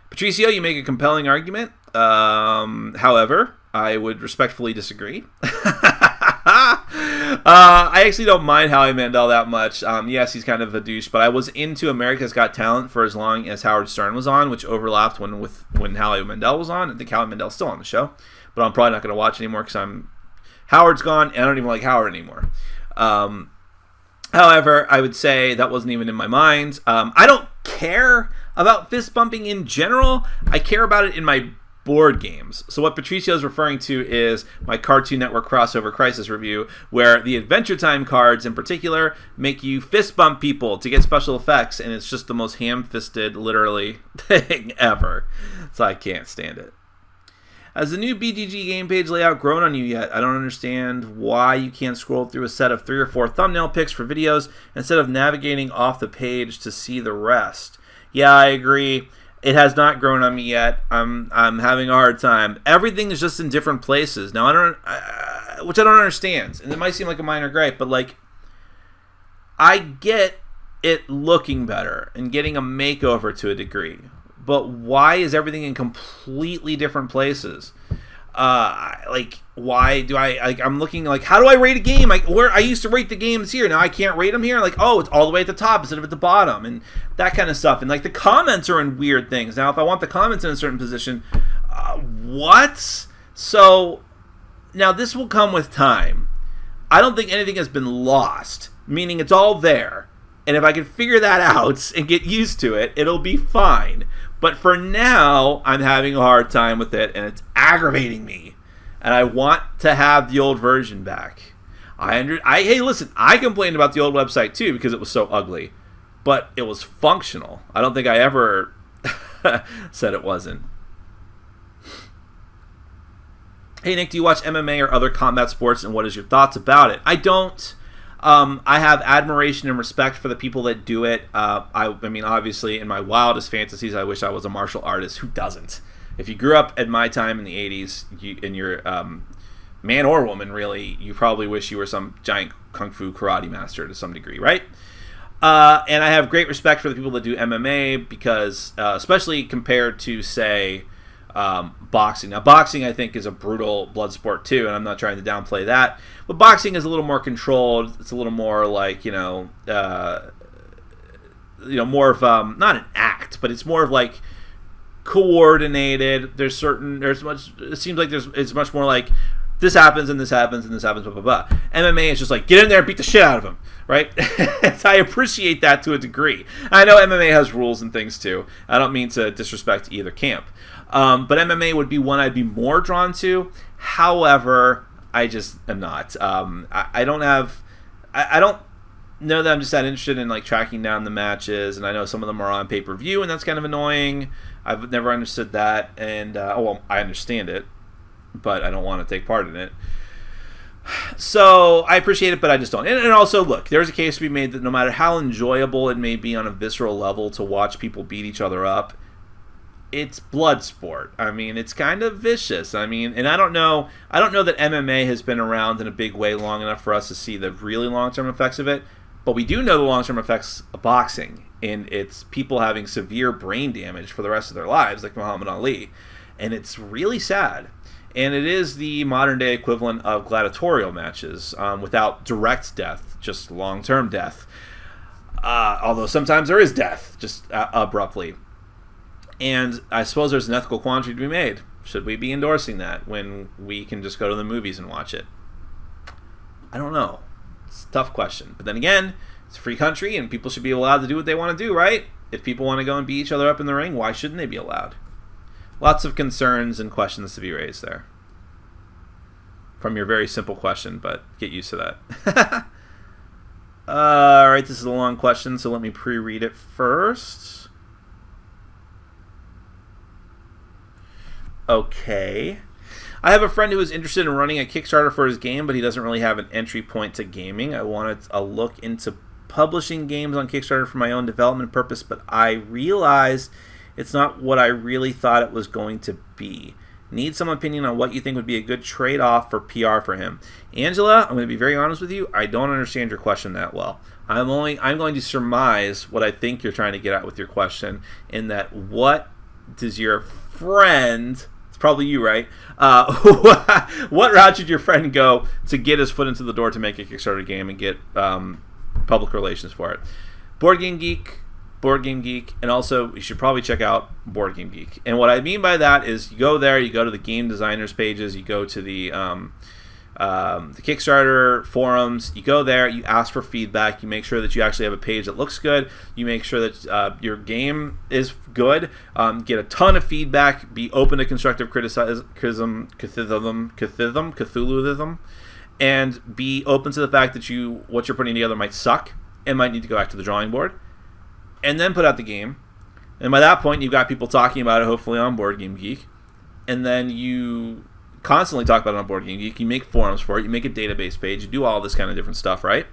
Patricio, you make a compelling argument. However, I would respectfully disagree. I actually don't mind Howie Mandel that much. Yes, he's kind of a douche, but I was into America's Got Talent for as long as Howard Stern was on, which overlapped when Howie Mandel was on. I think Howie Mandel's still on the show, but I'm probably not going to watch anymore because Howard's gone, and I don't even like Howard anymore. However, I would say that wasn't even in my mind. I don't care about fist bumping in general. I care about it in my board games. So what Patricio is referring to is my Cartoon Network crossover crisis review, where the Adventure Time cards in particular make you fist bump people to get special effects, and it's just the most ham-fisted, literally, thing ever. So I can't stand it. Has the new BGG game page layout grown on you yet? I don't understand why you can't scroll through a set of 3 or 4 thumbnail picks for videos instead of navigating off the page to see the rest. Yeah, I agree. It has not grown on me yet. I'm having a hard time. Everything is just in different places now. Which I don't understand, and it might seem like a minor gripe, but like, I get it looking better and getting a makeover to a degree, but why is everything in completely different places? Why do I'm looking like, how do I rate a game? Where I used to rate the games here, now I can't rate them here. Like, oh, it's all the way at the top instead of at the bottom, and that kind of stuff. And like the comments are in weird things. Now, if I want the comments in a certain position, what? So now this will come with time. I don't think anything has been lost, meaning it's all there. And if I can figure that out and get used to it, it'll be fine. But for now, I'm having a hard time with it, and it's aggravating me. And I want to have the old version back. Hey, listen, I complained about the old website too because it was so ugly. But it was functional. I don't think I ever said it wasn't. Hey, Nick, do you watch MMA or other combat sports, and what is your thoughts about it? I don't. I have admiration and respect for the people that do it. I mean, obviously, in my wildest fantasies, I wish I was a martial artist. Who doesn't? If you grew up at my time in the 80s, and you're man or woman, really, you probably wish you were some giant kung fu karate master to some degree, right? And I have great respect for the people that do MMA because, especially compared to, say, boxing. Now, boxing, I think, is a brutal blood sport, too, and I'm not trying to downplay that. But boxing is a little more controlled. It's a little more like, more of, not an act, but it's more of like coordinated. It seems like it's much more like this happens and this happens and this happens, blah, blah, blah. MMA is just like, get in there and beat the shit out of him, right? I appreciate that to a degree. I know MMA has rules and things, too. I don't mean to disrespect either camp. But MMA would be one I'd be more drawn to. However, I just am not. I don't know that I'm just that interested in like tracking down the matches, and I know some of them are on pay-per-view, and that's kind of annoying. I've never understood that, and I understand it, but I don't want to take part in it. So I appreciate it, but I just don't. And also, look, there's a case to be made that no matter how enjoyable it may be on a visceral level to watch people beat each other up, it's blood sport. I mean, it's kind of vicious. I mean, and I don't know that MMA has been around in a big way long enough for us to see the really long-term effects of it, but we do know the long-term effects of boxing. and it's people having severe brain damage for the rest of their lives, like Muhammad Ali. And it's really sad. And it is the modern day equivalent of gladiatorial matches, without direct death, just long-term death. Although sometimes there is death, just abruptly. And I suppose there's an ethical quandary to be made. Should we be endorsing that when we can just go to the movies and watch it? I don't know. It's a tough question. But then again, it's a free country and people should be allowed to do what they want to do, right? If people want to go and beat each other up in the ring, why shouldn't they be allowed? Lots of concerns and questions to be raised there. From your very simple question, but get used to that. Alright, this is a long question, so let me pre-read it first. Okay. I have a friend who is interested in running a Kickstarter for his game, but he doesn't really have an entry point to gaming. I wanted a look into publishing games on Kickstarter for my own development purpose, but I realized it's not what I really thought it was going to be. Need some opinion on what you think would be a good trade-off for PR for him. Angela, I'm going to be very honest with you. I don't understand your question that well. I'm going to surmise what I think you're trying to get at with your question, in that what does your friend, it's probably you, right? What route should your friend go to get his foot into the door to make a Kickstarter game and get public relations for it? Board Game Geek, and also you should probably check out Board Game Geek. And what I mean by that is you go there, you go to the game designers pages, you go to the Kickstarter forums, you go there, you ask for feedback, you make sure that you actually have a page that looks good, you make sure that your game is good, get a ton of feedback, be open to constructive criticism, Cthulhuism, and be open to the fact that what you're putting together might suck and might need to go back to the drawing board. And then put out the game. And by that point, you've got people talking about it, hopefully on Board Game Geek. And then you constantly talk about it on Board Game Geek. You make forums for it. You make a database page. You do all this kind of different stuff, right?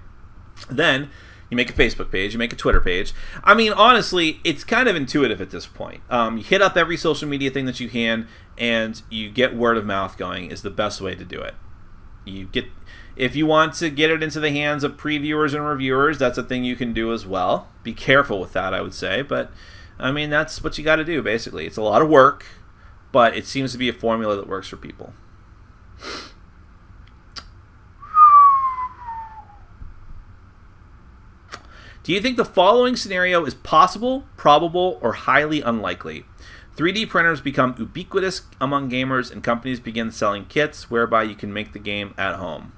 Then you make a Facebook page. You make a Twitter page. I mean, honestly, it's kind of intuitive at this point. You hit up every social media thing that you can, and you get word of mouth going is the best way to do it. If you want to get it into the hands of previewers and reviewers, that's a thing you can do as well. Be careful with that, I would say. But, I mean, that's what you got to do, basically. It's a lot of work, but it seems to be a formula that works for people. Do you think the following scenario is possible, probable, or highly unlikely? 3D printers become ubiquitous among gamers, and companies begin selling kits whereby you can make the game at home.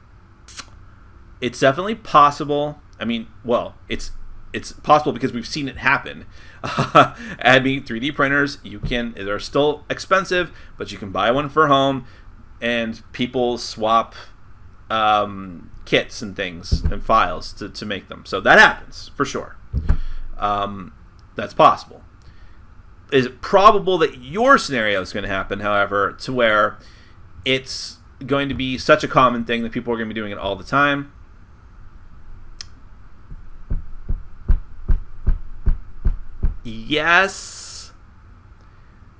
It's definitely possible. I mean, well, it's possible because we've seen it happen. I mean, 3D printers, they're still expensive, but you can buy one for home, and people swap kits and things and files to make them. So that happens, for sure. That's possible. Is it probable that your scenario is going to happen, however, to where it's going to be such a common thing that people are going to be doing it all the time? Yes.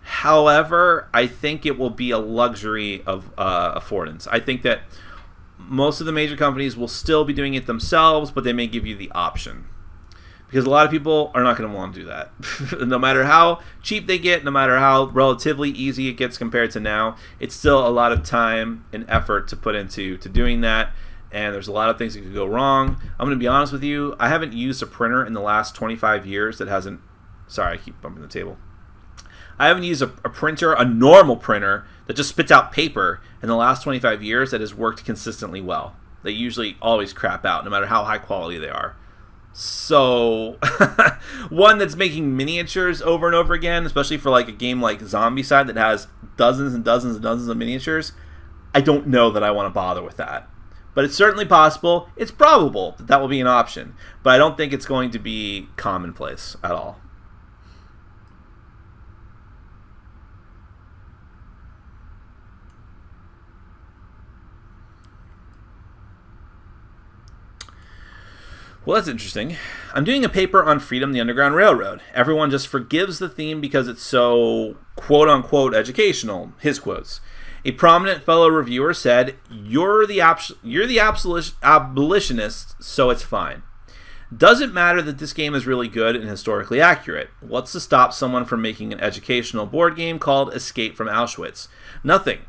However, I think it will be a luxury of affordance. I think that most of the major companies will still be doing it themselves, but they may give you the option. Because a lot of people are not going to want to do that. No matter how cheap they get, no matter how relatively easy it gets compared to now, it's still a lot of time and effort to put into doing that. And there's a lot of things that could go wrong. I'm going to be honest with you. I haven't used a printer in the last 25 years that hasn't... Sorry, I keep bumping the table. I haven't used a printer, a normal printer, that just spits out paper in the last 25 years that has worked consistently well. They usually always crap out, no matter how high quality they are. So, one that's making miniatures over and over again, especially for like a game like Zombicide that has dozens and dozens and dozens of miniatures, I don't know that I want to bother with that. But it's certainly possible. It's probable that will be an option. But I don't think it's going to be commonplace at all. Well, that's interesting. I'm doing a paper on Freedom, the Underground Railroad. Everyone just forgives the theme because it's so quote-unquote educational, his quotes. A prominent fellow reviewer said, you're the abolitionist, so it's fine. Doesn't matter that this game is really good and historically accurate. What's to stop someone from making an educational board game called Escape from Auschwitz? Nothing.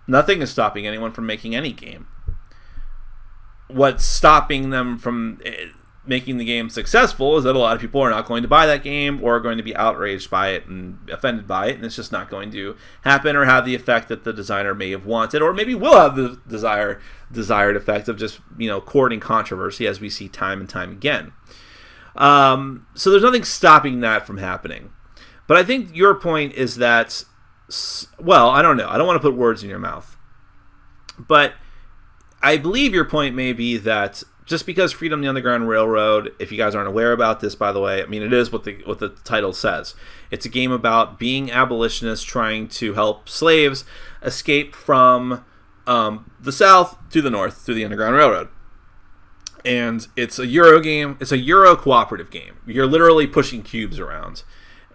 Nothing is stopping anyone from making any game. What's stopping them from making the game successful is that a lot of people are not going to buy that game or are going to be outraged by it and offended by it, and it's just not going to happen or have the effect that the designer may have wanted, or maybe will have the desired effect of just, courting controversy, as we see time and time again. So there's nothing stopping that from happening. But I think your point is that, well, I don't know. I don't want to put words in your mouth. But I believe your point may be that just because Freedom the Underground Railroad, if you guys aren't aware about this, by the way, I mean, it is what the title says. It's a game about being abolitionists trying to help slaves escape from the South to the North through the Underground Railroad. And it's a Euro game. It's a Euro cooperative game. You're literally pushing cubes around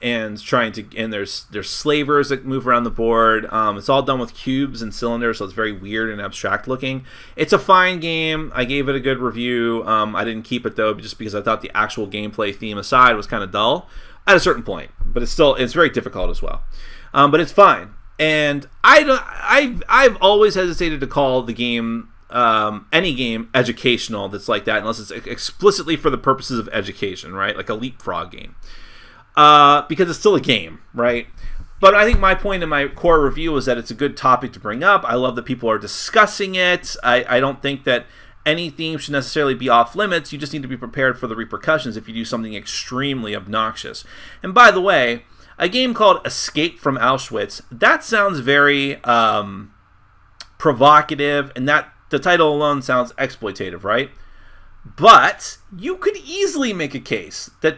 and there's slavers that move around the board. It's all done with cubes and cylinders, so it's very weird and abstract looking. It's a fine game. I gave it a good review. I didn't keep it though, just because I thought the actual gameplay theme aside was kind of dull at a certain point. But it's very difficult as well. But it's fine. And I've always hesitated to call the game any game educational that's like that, unless it's explicitly for the purposes of education, right? Like a leapfrog game. Because it's still a game, right? But I think my point in my core review is that it's a good topic to bring up. I love that people are discussing it. I don't think that any theme should necessarily be off limits. You just need to be prepared for the repercussions if you do something extremely obnoxious. And by the way, a game called Escape from Auschwitz, that sounds very provocative, and that the title alone sounds exploitative, right? But you could easily make a case that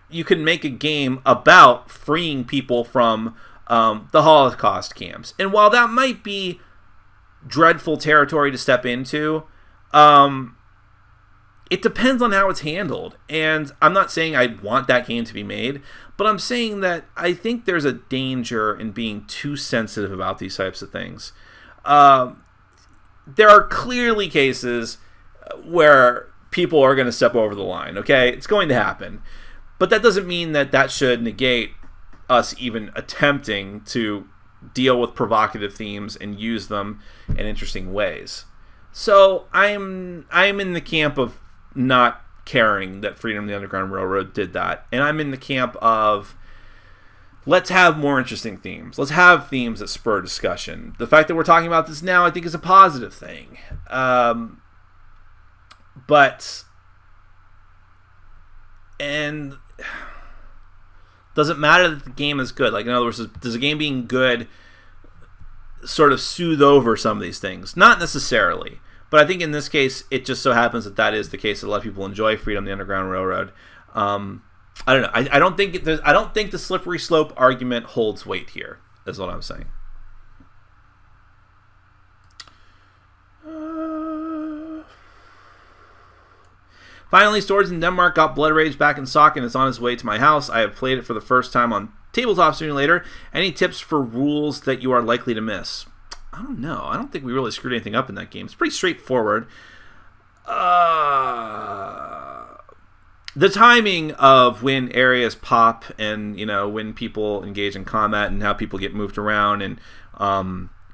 you can make a game about freeing people from the Holocaust camps. And while that might be dreadful territory to step into, it depends on how it's handled. And I'm not saying I want that game to be made, but I'm saying that I think there's a danger in being too sensitive about these types of things. There are clearly cases where people are going to step over the line, okay? It's going to happen. But that doesn't mean that should negate us even attempting to deal with provocative themes and use them in interesting ways. So I'm in the camp of not caring that Freedom the Underground Railroad did that. And I'm in the camp of, let's have more interesting themes. Let's have themes that spur discussion. The fact that we're talking about this now, I think, is a positive thing. And does it matter that the game is good? Like, in other words, does a game being good sort of soothe over some of these things? Not necessarily. But I think in this case, it just so happens that is the case. That a lot of people enjoy Freedom the Underground Railroad. I don't know. I don't think the slippery slope argument holds weight here, is what I'm saying. Finally, Swords in Denmark got Blood Rage back in stock and it's on its way to my house. I have played it for the first time on Tabletop Simulator. Any tips for rules that you are likely to miss? I don't know. I don't think we really screwed anything up in that game. It's pretty straightforward. The timing of when areas pop and, when people engage in combat and how people get moved around and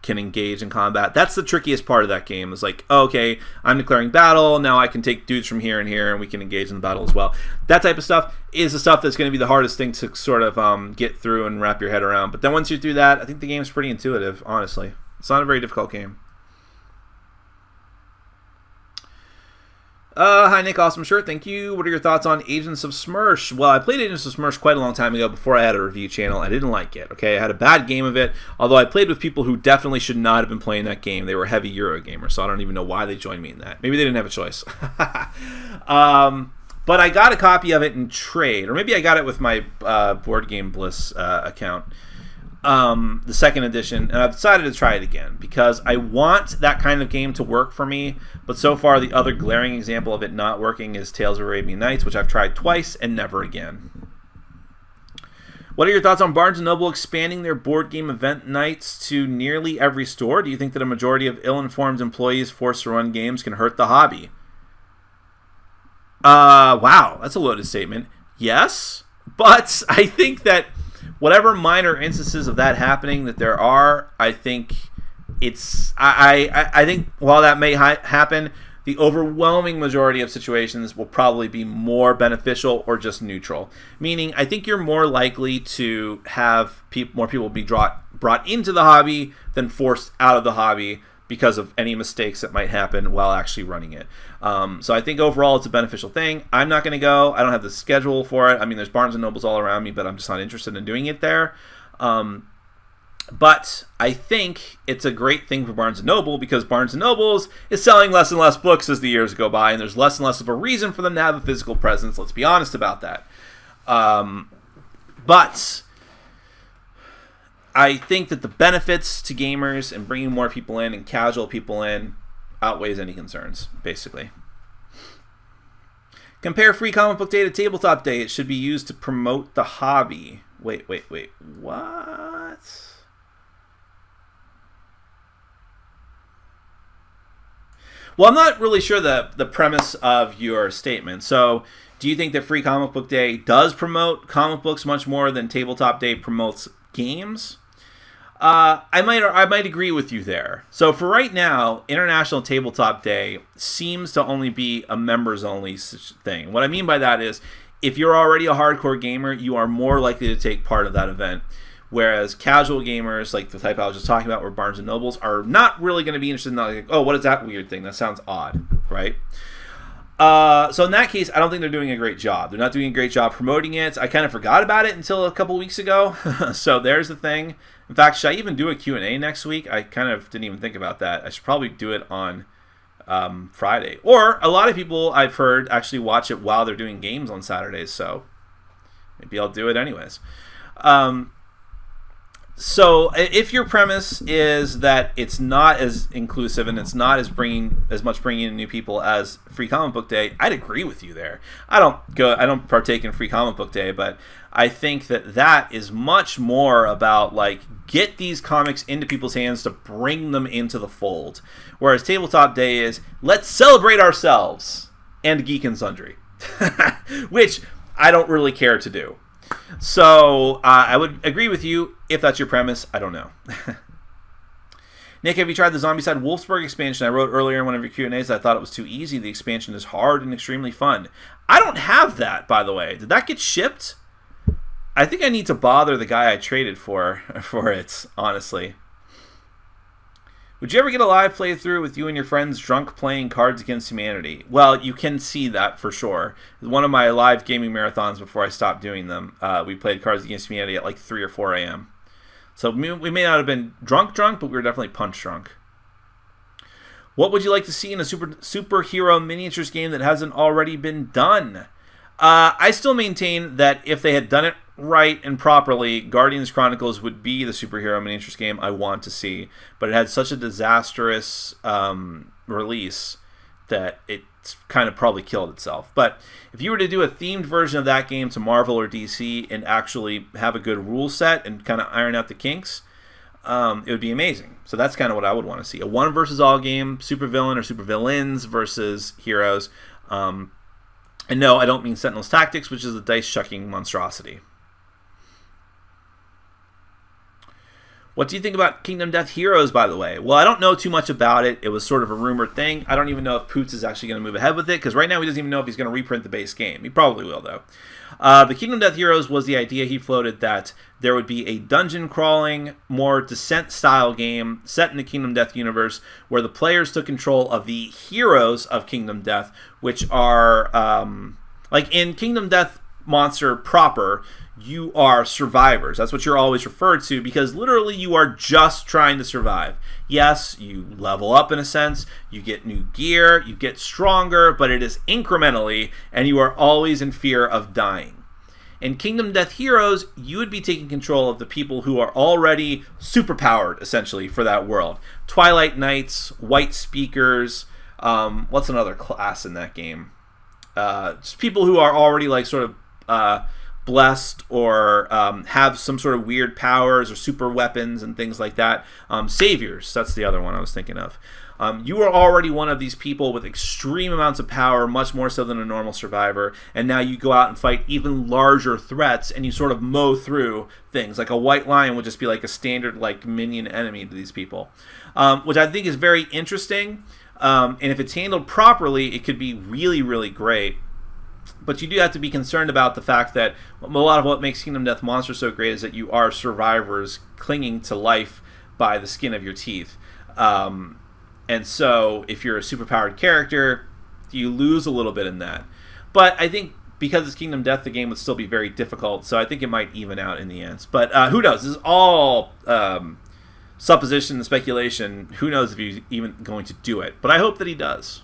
can engage in combat, that's the trickiest part of that game. It's like, okay, I'm declaring battle, now I can take dudes from here and here and we can engage in the battle as well. That type of stuff is the stuff that's going to be the hardest thing to sort of get through and wrap your head around. But then once you do that, I think the game's pretty intuitive, honestly. It's not a very difficult game. Hi, Nick. Awesome shirt. Thank you. What are your thoughts on Agents of Smersh? Well, I played Agents of Smersh quite a long time ago before I had a review channel. I didn't like it, okay? I had a bad game of it, although I played with people who definitely should not have been playing that game. They were heavy Euro gamers, so I don't even know why they joined me in that. Maybe they didn't have a choice. But I got a copy of it in trade, or maybe I got it with my Board Game Bliss account. The second edition, and I've decided to try it again because I want that kind of game to work for me, but so far the other glaring example of it not working is Tales of Arabian Nights, which I've tried twice and never again. What are your thoughts on Barnes & Noble expanding their board game event nights to nearly every store? Do you think that a majority of ill-informed employees forced to run games can hurt the hobby? Wow, that's a loaded statement. Yes, but I think that whatever minor instances of that happening that there are, I think I think while that may happen, the overwhelming majority of situations will probably be more beneficial or just neutral. Meaning, I think you're more likely to have more people be brought into the hobby than forced out of the hobby because of any mistakes that might happen while actually running it. So I think overall it's a beneficial thing. I'm not going to go. I don't have the schedule for it. I mean, there's Barnes & Nobles all around me, but I'm just not interested in doing it there. But I think it's a great thing for Barnes & Noble because Barnes & Nobles is selling less and less books as the years go by, and there's less and less of a reason for them to have a physical presence. Let's be honest about that. But I think that the benefits to gamers and bringing more people in and casual people in outweighs any concerns, basically. Compare Free Comic Book Day to Tabletop Day. It should be used to promote the hobby. Wait. What? Well, I'm not really sure the premise of your statement. So, do you think that Free Comic Book Day does promote comic books much more than Tabletop Day promotes games? I might agree with you there. So for right now, International Tabletop Day seems to only be a members-only thing. What I mean by that is, if you're already a hardcore gamer, you are more likely to take part of that event. Whereas casual gamers, like the type I was just talking about, where Barnes & Nobles, are not really going to be interested in that. Like, oh, what is that weird thing? That sounds odd, right? So in that case, I don't think they're doing a great job. They're not doing a great job promoting it. I kind of forgot about it until a couple weeks ago. So there's the thing. In fact, should I even do a Q&A next week? I kind of didn't even think about that. I should probably do it on Friday. Or a lot of people I've heard actually watch it while they're doing games on Saturdays. So maybe I'll do it anyways. So if your premise is that it's not as inclusive and it's not as much bringing in new people as Free Comic Book Day, I'd agree with you there. I don't partake in Free Comic Book Day, but I think that is much more about like get these comics into people's hands to bring them into the fold. Whereas Tabletop Day is let's celebrate ourselves and Geek and Sundry, which I don't really care to do. So I would agree with you if that's your premise. I don't know. Nick, have you tried the Zombicide Wolfsburg expansion? I wrote earlier in one of your Q&As that I thought it was too easy. The expansion is hard and extremely fun. I don't have that, by the way. Did that get shipped? I think I need to bother the guy I traded for it, honestly. Would you ever get a live playthrough with you and your friends drunk playing Cards Against Humanity? Well, you can see that for sure. One of my live gaming marathons before I stopped doing them, we played Cards Against Humanity at like 3 or 4 a.m. So we may not have been drunk, but we were definitely punch drunk. What would you like to see in a superhero miniatures game that hasn't already been done? I still maintain that if they had done it right and properly, Guardians Chronicles would be the superhero miniatures game I want to see, but it had such a disastrous release that it's kind of probably killed itself. But if you were to do a themed version of that game to Marvel or DC and actually have a good rule set and kind of iron out the kinks, it would be amazing. So that's kind of what I would want to see. A one versus all game, supervillain or supervillains versus heroes. And no, I don't mean Sentinel's Tactics, which is a dice-chucking monstrosity. What do you think about Kingdom Death Heroes, by the way? Well, I don't know too much about it. It was sort of a rumored thing. I don't even know if Poots is actually going to move ahead with it, because right now he doesn't even know if he's going to reprint the base game. He probably will, though. The Kingdom Death Heroes was the idea he floated that there would be a dungeon-crawling, more Descent-style game set in the Kingdom Death universe where the players took control of the heroes of Kingdom Death, which are, like in Kingdom Death Monster proper, you are survivors. That's what you're always referred to, because literally you are just trying to survive. Yes, you level up in a sense, you get new gear, you get stronger, but it is incrementally, and you are always in fear of dying. In Kingdom Death Heroes, you would be taking control of the people who are already superpowered, essentially, for that world. Twilight Knights, White Speakers, what's another class in that game? Just people who are already, like, sort of blessed or have some sort of weird powers or super weapons and things like that. Saviors, that's the other one I was thinking of. You are already one of these people with extreme amounts of power, much more so than a normal survivor, and now you go out and fight even larger threats, and you sort of mow through things. Like a white lion would just be like a standard like minion enemy to these people, which I think is very interesting. And if it's handled properly, it could be really, really great. But you do have to be concerned about the fact that a lot of what makes Kingdom Death Monster so great is that you are survivors clinging to life by the skin of your teeth. And so if you're a superpowered character, you lose a little bit in that. But I think because it's Kingdom Death, the game would still be very difficult. So I think it might even out in the end. But who knows? This is all supposition and speculation. Who knows if he's even going to do it. But I hope that he does.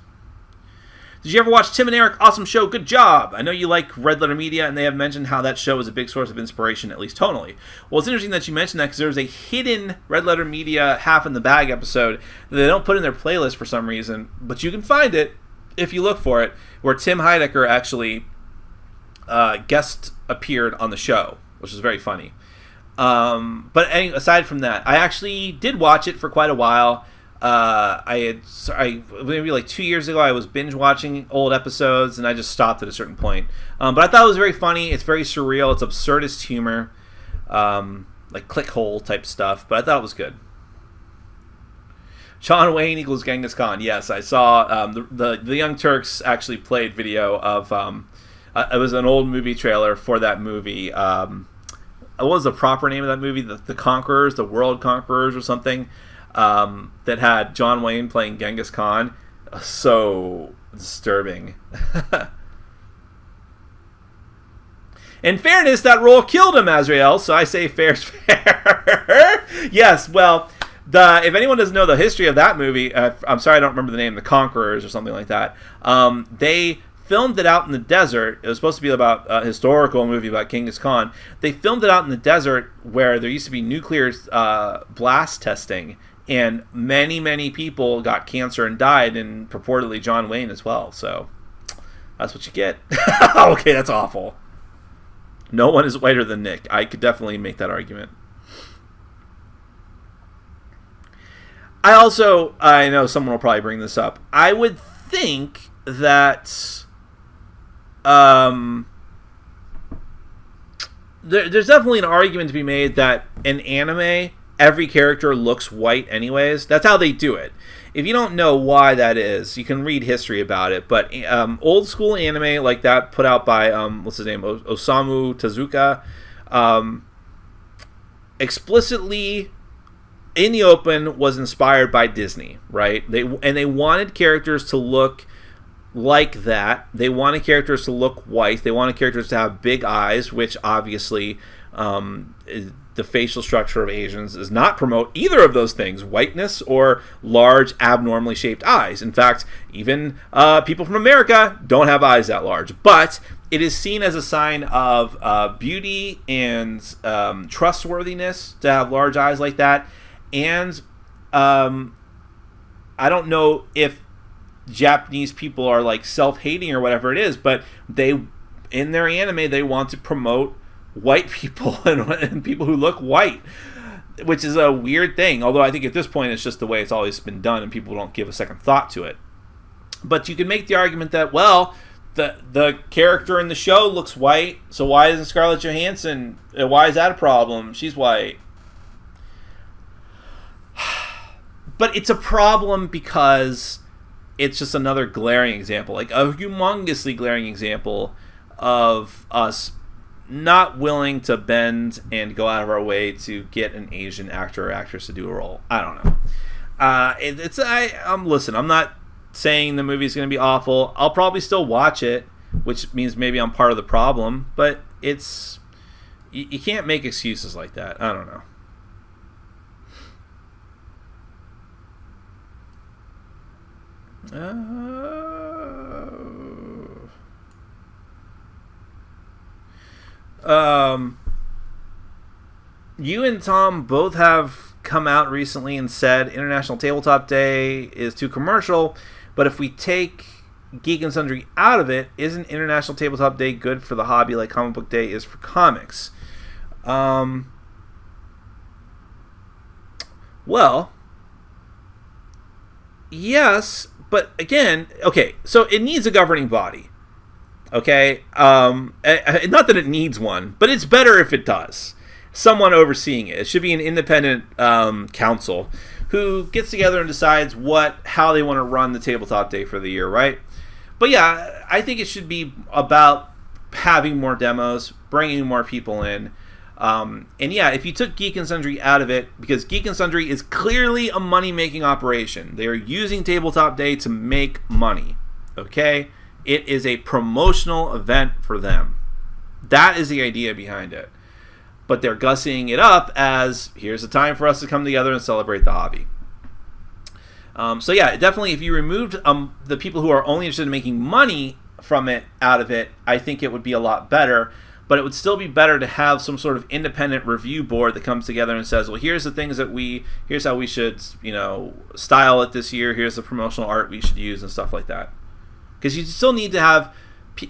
Did you ever watch Tim and Eric? Awesome show. Good job. I know you like Red Letter Media, and they have mentioned how that show is a big source of inspiration, at least tonally. Well, it's interesting that you mentioned that because there's a hidden Red Letter Media Half in the Bag episode that they don't put in their playlist for some reason, but you can find it if you look for it, where Tim Heidecker actually guest appeared on the show, which is very funny. But aside from that, I actually did watch it for quite a while. Maybe like 2 years ago, I was binge watching old episodes, and I just stopped at a certain point. But I thought it was very funny. It's very surreal. It's absurdist humor, like clickhole type stuff. But I thought it was good. John Wayne equals Genghis Khan. Yes, I saw the Young Turks actually played video of. It was an old movie trailer for that movie. What was the proper name of that movie? The Conquerors, the World Conquerors, or something. That had John Wayne playing Genghis Khan. So disturbing. In fairness, that role killed him, Azrael, so I say fair's fair. Yes, well, if anyone doesn't know the history of that movie, I'm sorry I don't remember the name, The Conquerors or something like that, they filmed it out in the desert. It was supposed to be about a historical movie about Genghis Khan. They filmed it out in the desert where there used to be nuclear blast testing, and many, many people got cancer and died, and purportedly John Wayne as well. So that's what you get. Okay, that's awful. No one is whiter than Nick. I could definitely make that argument. I know someone will probably bring this up. I would think that there's definitely an argument to be made that in anime, every character looks white anyways. That's how they do it. If you don't know why that is, you can read history about it. But old school anime like that put out by, what's his name, Osamu Tezuka, explicitly in the open was inspired by Disney, right? They wanted characters to look like that. They wanted characters to look white. They wanted characters to have big eyes, which obviously the facial structure of Asians does not promote either of those things, whiteness or large, abnormally shaped eyes. In fact, even people from America don't have eyes that large. But it is seen as a sign of beauty and trustworthiness to have large eyes like that. And I don't know if Japanese people are like self-hating or whatever it is, but in their anime they want to promote white people and people who look white, which is a weird thing. Although I think at this point it's just the way it's always been done, and people don't give a second thought to it. But you can make the argument that, well, the character in the show looks white, so why isn't Scarlett Johansson? Why is that a problem? She's white. But it's a problem because it's just another glaring example, like a humongously glaring example of us not willing to bend and go out of our way to get an Asian actor or actress to do a role. I don't know. Listen, I'm not saying the movie's going to be awful. I'll probably still watch it, which means maybe I'm part of the problem, but you can't make excuses like that. I don't know. You and Tom both have come out recently and said International Tabletop Day is too commercial, but if we take Geek and Sundry out of it, isn't International Tabletop Day good for the hobby like Comic Book Day is for comics? Well, yes, but again, okay, so it needs a governing body. Okay, not that it needs one, but it's better if it does. Someone overseeing it. It should be an independent council who gets together and decides how they want to run the tabletop day for the year, right? But yeah, I think it should be about having more demos, bringing more people in. And yeah, if you took Geek and Sundry out of it, because Geek and Sundry is clearly a money-making operation. They are using Tabletop Day to make money, okay? It is a promotional event for them. That is the idea behind it. But they're gussying it up as, here's a time for us to come together and celebrate the hobby. So yeah, definitely if you removed the people who are only interested in making money from it out of it, I think it would be a lot better. But it would still be better to have some sort of independent review board that comes together and says, well, here's the things here's how we should, style it this year. Here's the promotional art we should use and stuff like that. Because you still need to have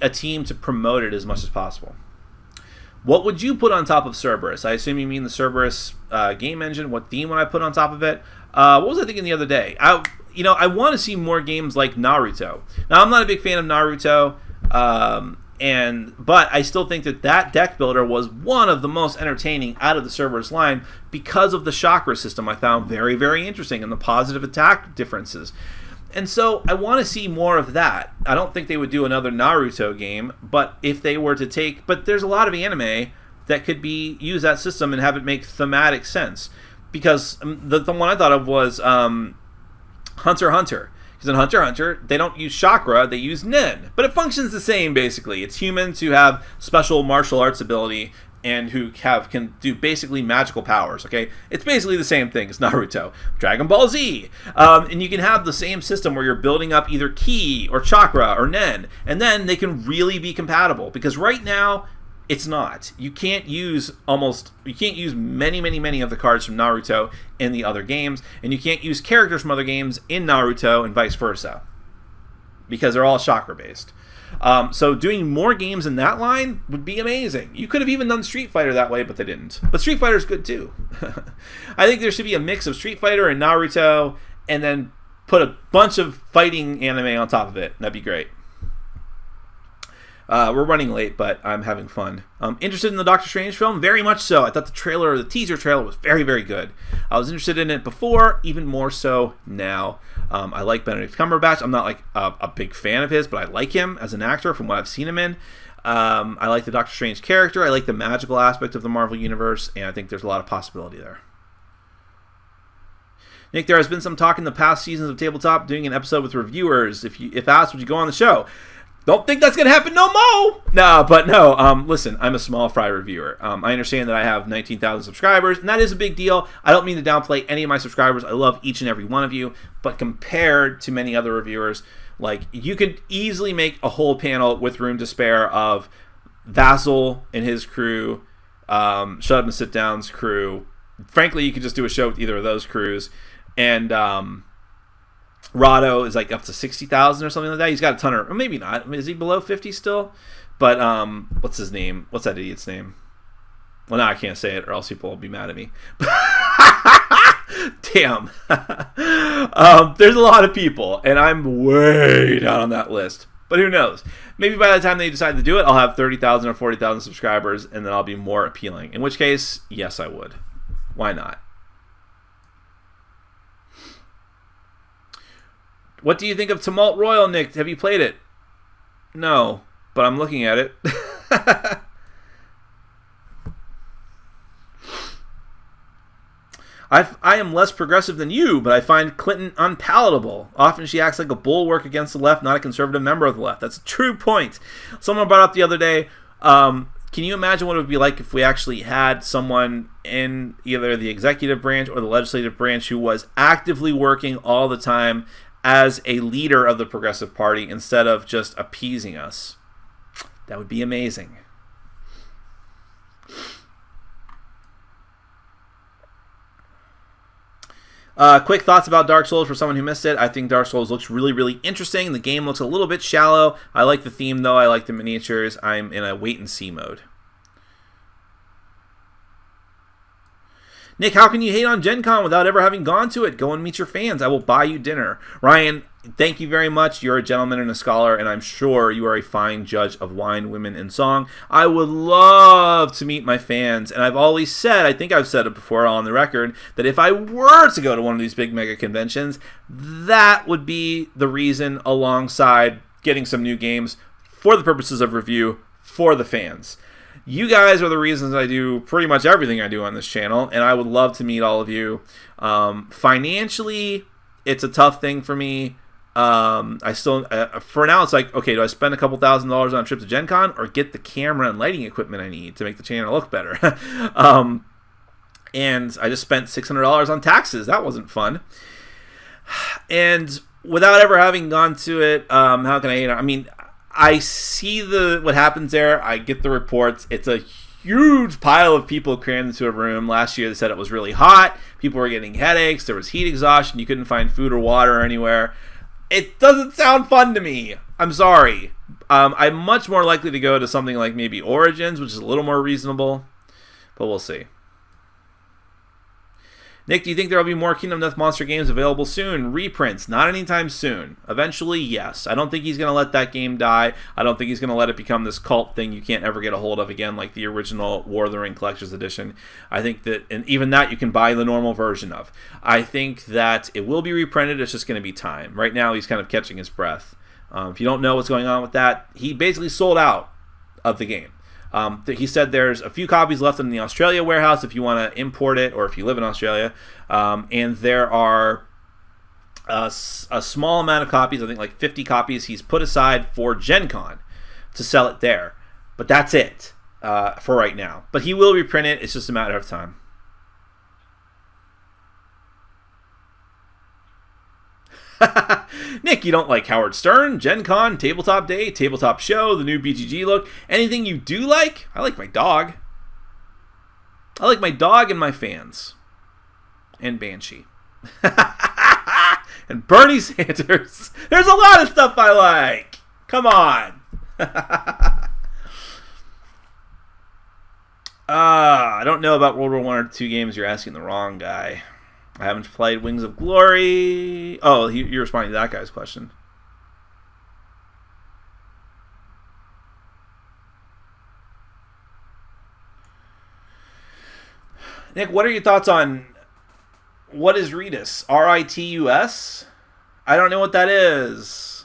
a team to promote it as much as possible. What would you put on top of Cerberus? I assume you mean the Cerberus game engine. What theme would I put on top of it? What was I thinking the other day? I want to see more games like Naruto. Now, I'm not a big fan of Naruto, but I still think that deck builder was one of the most entertaining out of the Cerberus line because of the chakra system I found very, very interesting and the positive attack differences. And so I want to see more of that. I don't think they would do another Naruto game, but if they were to but there's a lot of anime that could use that system and have it make thematic sense. Because the one I thought of was Hunter x Hunter. Because in Hunter x Hunter, they don't use chakra, they use nen. But it functions the same, basically. It's humans who have special martial arts ability and who can do basically magical powers, okay? It's basically the same thing as Naruto. Dragon Ball Z. And you can have the same system where you're building up either ki or chakra or nen, and then they can really be compatible. Because right now, it's not. You can't use many of the cards from Naruto in the other games, and you can't use characters from other games in Naruto and vice versa. Because they're all chakra-based. So doing more games in that line would be amazing. You could have even done Street Fighter that way, but they didn't. But Street Fighter's good too. I think there should be a mix of Street Fighter and Naruto, and then put a bunch of fighting anime on top of it. That'd be great. We're running late, but I'm having fun. Interested in the Doctor Strange film? Very much so. I thought the teaser trailer was very, very good. I was interested in it before, even more so now. I like Benedict Cumberbatch. I'm not like a big fan of his, but I like him as an actor from what I've seen him in. I like the Doctor Strange character. I like the magical aspect of the Marvel Universe, and I think there's a lot of possibility there. Nick, there has been some talk in the past seasons of Tabletop doing an episode with reviewers. If asked, would you go on the show? Don't think that's going to happen no more. No. Listen, I'm a small fry reviewer. I understand that I have 19,000 subscribers, and that is a big deal. I don't mean to downplay any of my subscribers. I love each and every one of you. But compared to many other reviewers, like, you could easily make a whole panel with room to spare of Vassal and his crew, Shut Up and Sit Down's crew. Frankly, you could just do a show with either of those crews. And Rado is like up to 60,000 or something like that. He's got a ton of, or maybe not. I mean, is he below 50 still? But what's his name? What's that idiot's name? Well, now I can't say it, or else people will be mad at me. Damn. There's a lot of people, and I'm way down on that list. But who knows? Maybe by the time they decide to do it, I'll have 30,000 or 40,000 subscribers, and then I'll be more appealing. In which case, yes, I would. Why not? What do you think of Tumult Royal, Nick? Have you played it? No, but I'm looking at it. I am less progressive than you, but I find Clinton unpalatable. Often she acts like a bulwark against the left, not a conservative member of the left. That's a true point. Someone brought up the other day, can you imagine what it would be like if we actually had someone in either the executive branch or the legislative branch who was actively working all the time as a leader of the Progressive Party instead of just appeasing us? That would be amazing. Quick thoughts about Dark Souls for someone who missed it. I think Dark Souls looks really, really interesting. The game looks a little bit shallow. I like the theme, though. I like the miniatures. I'm in a wait-and-see mode. Nick, how can you hate on Gen Con without ever having gone to it? Go and meet your fans. I will buy you dinner. Ryan, thank you very much. You're a gentleman and a scholar, and I'm sure you are a fine judge of wine, women, and song. I would love to meet my fans, and I've always said, I think I've said it before on the record, that if I were to go to one of these big mega conventions, that would be the reason, alongside getting some new games for the purposes of review for the fans. You guys are the reasons I do pretty much everything I do on this channel, and I would love to meet all of you. Financially, it's a tough thing for me. I still, for now, it's like, okay, do I spend a couple $1,000s on a trip to Gen Con or get the camera and lighting equipment I need to make the channel look better? And I just spent $600 on taxes. That wasn't fun. And without ever having gone to it, how can I, I mean, I see what happens there. I get the reports. It's a huge pile of people crammed into a room. Last year they said it was really hot. People were getting headaches. There was heat exhaustion. You couldn't find food or water anywhere. It doesn't sound fun to me. I'm sorry. I'm much more likely to go to something like maybe Origins, which is a little more reasonable. But we'll see. Nick, do you think there will be more Kingdom Death Monster games available soon? Reprints, not anytime soon. Eventually, yes. I don't think he's going to let that game die. I don't think he's going to let it become this cult thing you can't ever get a hold of again, like the original War of the Ring Collector's Edition. I think that, and even that you can buy the normal version of. I think that it will be reprinted. It's just going to be time. Right now, he's kind of catching his breath. If you don't know what's going on with that, he basically sold out of the game. He said there's a few copies left in the Australia warehouse if you want to import it, or if you live in Australia. And there are a small amount of copies, I think like 50 copies, he's put aside for Gen Con to sell it there. But that's it for right now. But he will reprint it. It's just a matter of time. Nick, you don't like Howard Stern, Gen Con, Tabletop Day, Tabletop Show, the new BGG look. Anything you do like? I like my dog. I like my dog and my fans. And Banshee. And Bernie Sanders. There's a lot of stuff I like. Come on. I don't know about World War I or II games. You're asking the wrong guy. I haven't played Wings of Glory. Oh, you're responding to that guy's question. Nick, what are your thoughts on what is Ritus? R-I-T-U-S? I don't know what that is.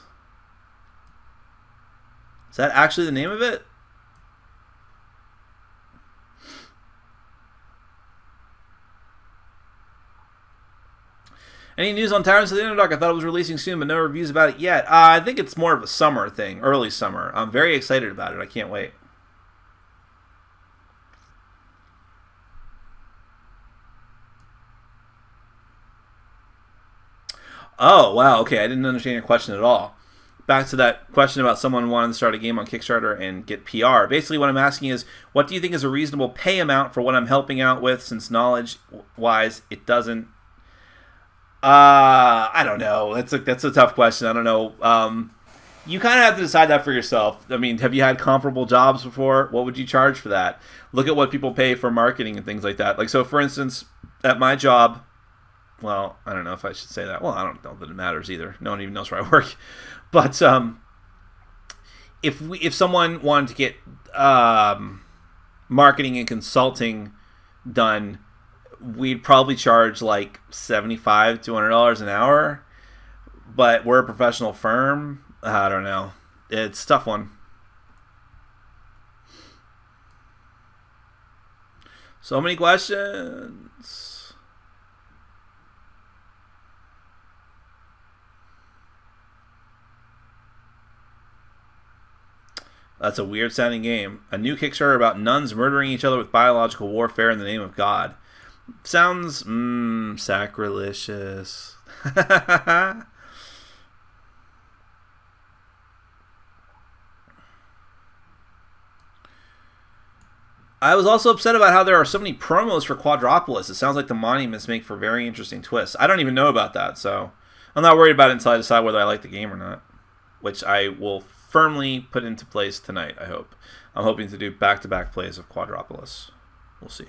Is that actually the name of it? Any news on Tyrants of the Underdog? I thought it was releasing soon, but no reviews about it yet. I think it's more of a summer thing, early summer. I'm very excited about it. I can't wait. Oh, wow. Okay, I didn't understand your question at all. Back to that question about someone wanting to start a game on Kickstarter and get PR. Basically, what I'm asking is, what do you think is a reasonable pay amount for what I'm helping out with, since knowledge-wise it doesn't... I don't know. That's a tough question. I don't know. You kind of have to decide that for yourself. I mean, have you had comparable jobs before? What would you charge for that? Look at what people pay for marketing and things like that. Like, so for instance, at my job, well, I don't know if I should say that. Well, I don't know that it matters either. No one even knows where I work. But if someone wanted to get marketing and consulting done, we'd probably charge like $75 to $100 an hour. But we're a professional firm. I don't know. It's a tough one. So many questions. That's a weird sounding game. A new Kickstarter about nuns murdering each other with biological warfare in the name of God. Sounds sacrilegious. I was also upset about how there are so many promos for Quadropolis. It sounds like the monuments make for very interesting twists. I don't even know about that, so I'm not worried about it until I decide whether I like the game or not, which I will firmly put into place tonight, I hope. I'm hoping to do back-to-back plays of Quadropolis. We'll see.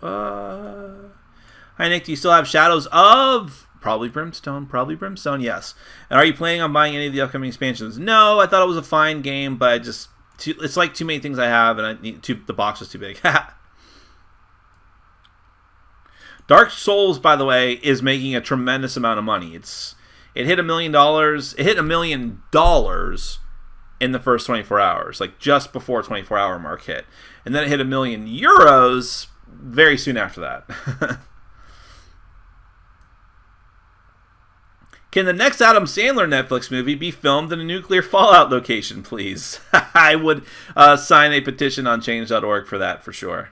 Hi, Nick. Do you still have Shadows of... Probably Brimstone, yes. And are you planning on buying any of the upcoming expansions? No, I thought it was a fine game, but I just... It's like too many things I have, and I need the box was too big. Dark Souls, by the way, is making a tremendous amount of money. It hit $1 million. It hit $1 million in the first 24 hours, like just before 24-hour mark hit. And then it hit €1 million very soon after that. Can the next Adam Sandler Netflix movie be filmed in a nuclear fallout location, please? I would sign a petition on change.org for that, for sure.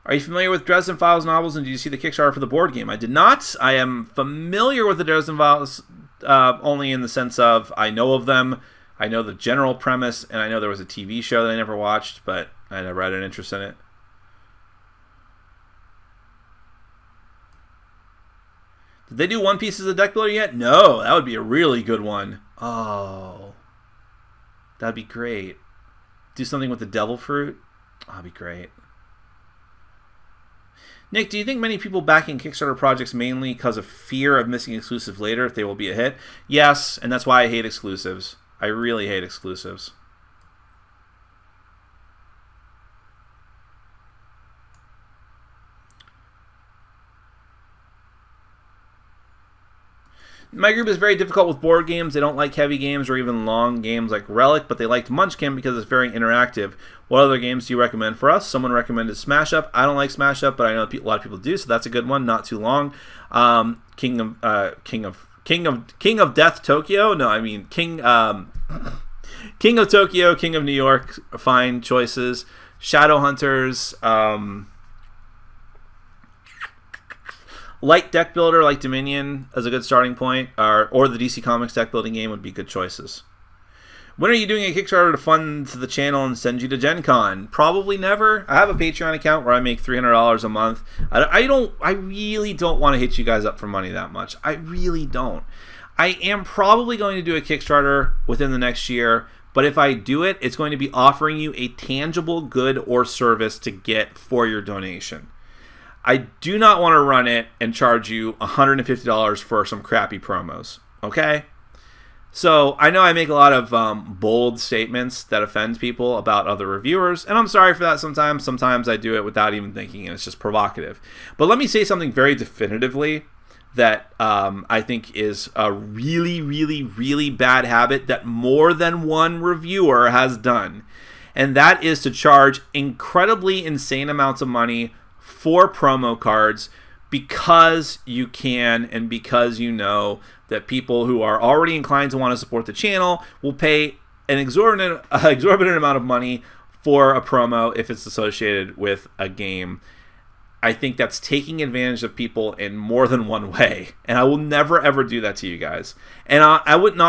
Are you familiar with Dresden Files novels, and did you see the Kickstarter for the board game? I did not. I am familiar with the Dresden Files only in the sense of I know of them, I know the general premise, and I know there was a TV show that I never watched, but I never had an interest in it. Did they do One Piece as a deck builder yet? No, that would be a really good one. Oh, that'd be great. Do something with the Devil Fruit? Oh, that'd be great. Nick, do you think many people backing Kickstarter projects mainly because of fear of missing exclusives later if they will be a hit? Yes, and that's why I hate exclusives. I really hate exclusives. My group is very difficult with board games. They don't like heavy games or even long games like Relic, but they liked Munchkin because it's very interactive. What other games do you recommend for us? Someone recommended Smash Up. I don't like Smash Up, but I know a lot of people do, so that's a good one. Not too long. King of Death Tokyo. No, I mean King of Tokyo, King of New York. Fine choices. Shadowhunters. Light deck builder like Dominion as a good starting point, or the DC Comics deck building game would be good choices. When are you doing a Kickstarter to fund the channel and send you to Gen Con? Probably never. I have a Patreon account where I make $300 a month. I really don't want to hit you guys up for money that much. I really don't. I am probably going to do a Kickstarter within the next year, but if I do it, it's going to be offering you a tangible good or service to get for your donation. I do not want to run it and charge you $150 for some crappy promos, okay? So I know I make a lot of bold statements that offend people about other reviewers, and I'm sorry for that sometimes. Sometimes I do it without even thinking, and it's just provocative. But let me say something very definitively that I think is a really, really, really bad habit that more than one reviewer has done, and that is to charge incredibly insane amounts of money for promo cards because you can and because you know that people who are already inclined to want to support the channel will pay an exorbitant amount of money for a promo if it's associated with a game. I think that's taking advantage of people in more than one way, and I will never ever do that to you guys. And I wouldn't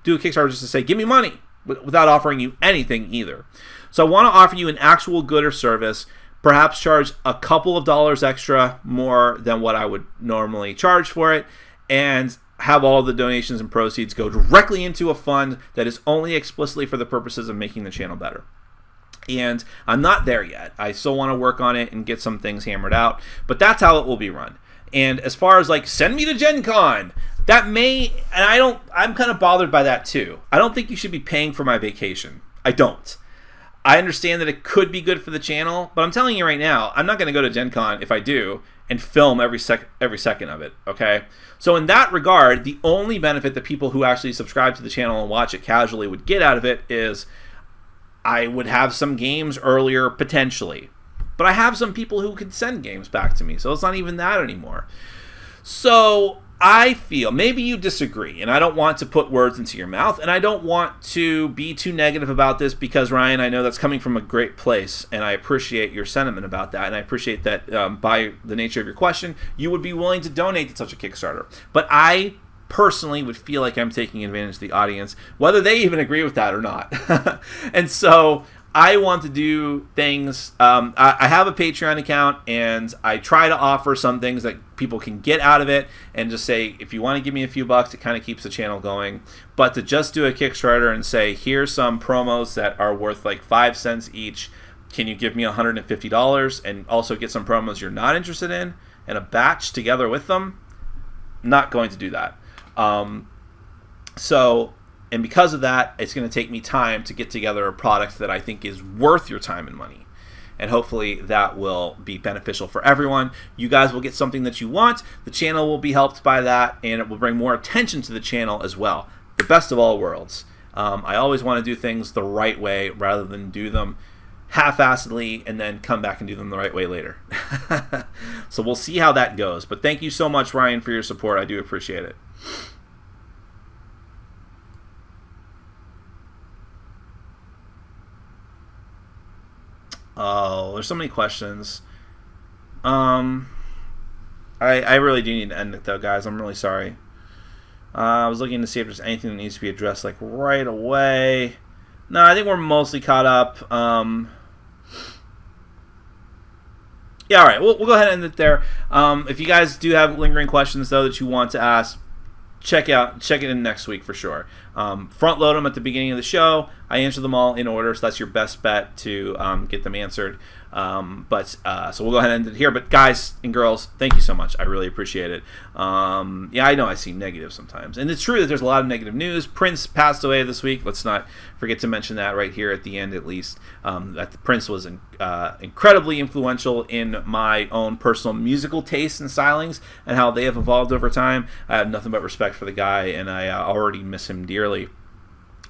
do a Kickstarter just to say give me money without offering you anything either. So I want to offer you an actual good or service. Perhaps charge a couple of dollars extra more than what I would normally charge for it, and have all the donations and proceeds go directly into a fund that is only explicitly for the purposes of making the channel better. And I'm not there yet. I still want to work on it and get some things hammered out, but that's how it will be run. And as far as like, send me to Gen Con, that may, and I'm kind of bothered by that too. I don't think you should be paying for my vacation. I don't. I understand that it could be good for the channel, but I'm telling you right now, I'm not going to go to Gen Con if I do and film every second of it, okay? So in that regard, the only benefit that people who actually subscribe to the channel and watch it casually would get out of it is I would have some games earlier, potentially. But I have some people who could send games back to me, so it's not even that anymore. So I feel, maybe you disagree, and I don't want to put words into your mouth, and I don't want to be too negative about this because, Ryan, I know that's coming from a great place, and I appreciate your sentiment about that, and I appreciate that by the nature of your question, you would be willing to donate to such a Kickstarter. But I personally would feel like I'm taking advantage of the audience, whether they even agree with that or not. And so I want to do things. I have a Patreon account, and I try to offer some things that people can get out of it, and just say, if you want to give me a few bucks, it kind of keeps the channel going. But to just do a Kickstarter and say, here's some promos that are worth like 5 cents each. Can you give me $150 and also get some promos you're not interested in and a batch together with them? Not going to do that. And because of that, it's going to take me time to get together a product that I think is worth your time and money. And hopefully that will be beneficial for everyone. You guys will get something that you want. The channel will be helped by that, and it will bring more attention to the channel as well. The best of all worlds. I always want to do things the right way rather than do them half-assedly and then come back and do them the right way later. So we'll see how that goes. But thank you so much, Ryan, for your support. I do appreciate it. Oh, there's so many questions. I really do need to end it though, guys. I'm really sorry. I was looking to see if there's anything that needs to be addressed like right away. No, I think we're mostly caught up. Yeah, all right. We'll go ahead and end it there. If you guys do have lingering questions though that you want to ask, check it in next week for sure. Front load them at the beginning of the show. I answer them all in order, so that's your best bet to get them answered. So we'll go ahead and end it here. But guys and girls, thank you so much. I really appreciate it. Yeah, I know I see negative sometimes, and it's true that there's a lot of negative news. Prince passed away this week. Let's not forget to mention that right here at the end, at least. That Prince was incredibly influential in my own personal musical tastes and stylings and how they have evolved over time. I have nothing but respect for the guy, and I already miss him dearly.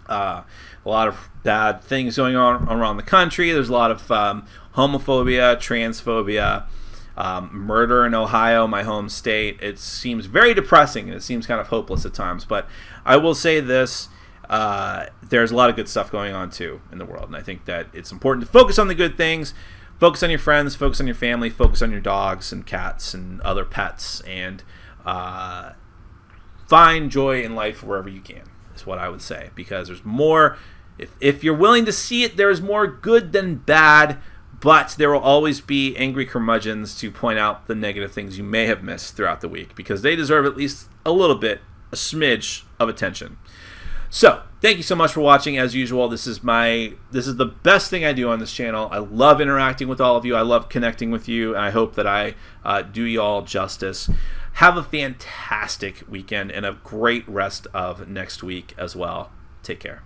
A lot of bad things going on around the country. There's a lot of homophobia, transphobia, murder in Ohio, my home state. It seems very depressing, and it seems kind of hopeless at times. But I will say this, there's a lot of good stuff going on, too, in the world. And I think that it's important to focus on the good things, focus on your friends, focus on your family, focus on your dogs and cats and other pets, and find joy in life wherever you can, is what I would say. Because there's more, if you're willing to see it, there's more good than bad. But there will always be angry curmudgeons to point out the negative things you may have missed throughout the week, because they deserve at least a little bit, a smidge of attention. So, thank you so much for watching. As usual, this is the best thing I do on this channel. I love interacting with all of you. I love connecting with you, and I hope that I do you all justice. Have a fantastic weekend and a great rest of next week as well. Take care.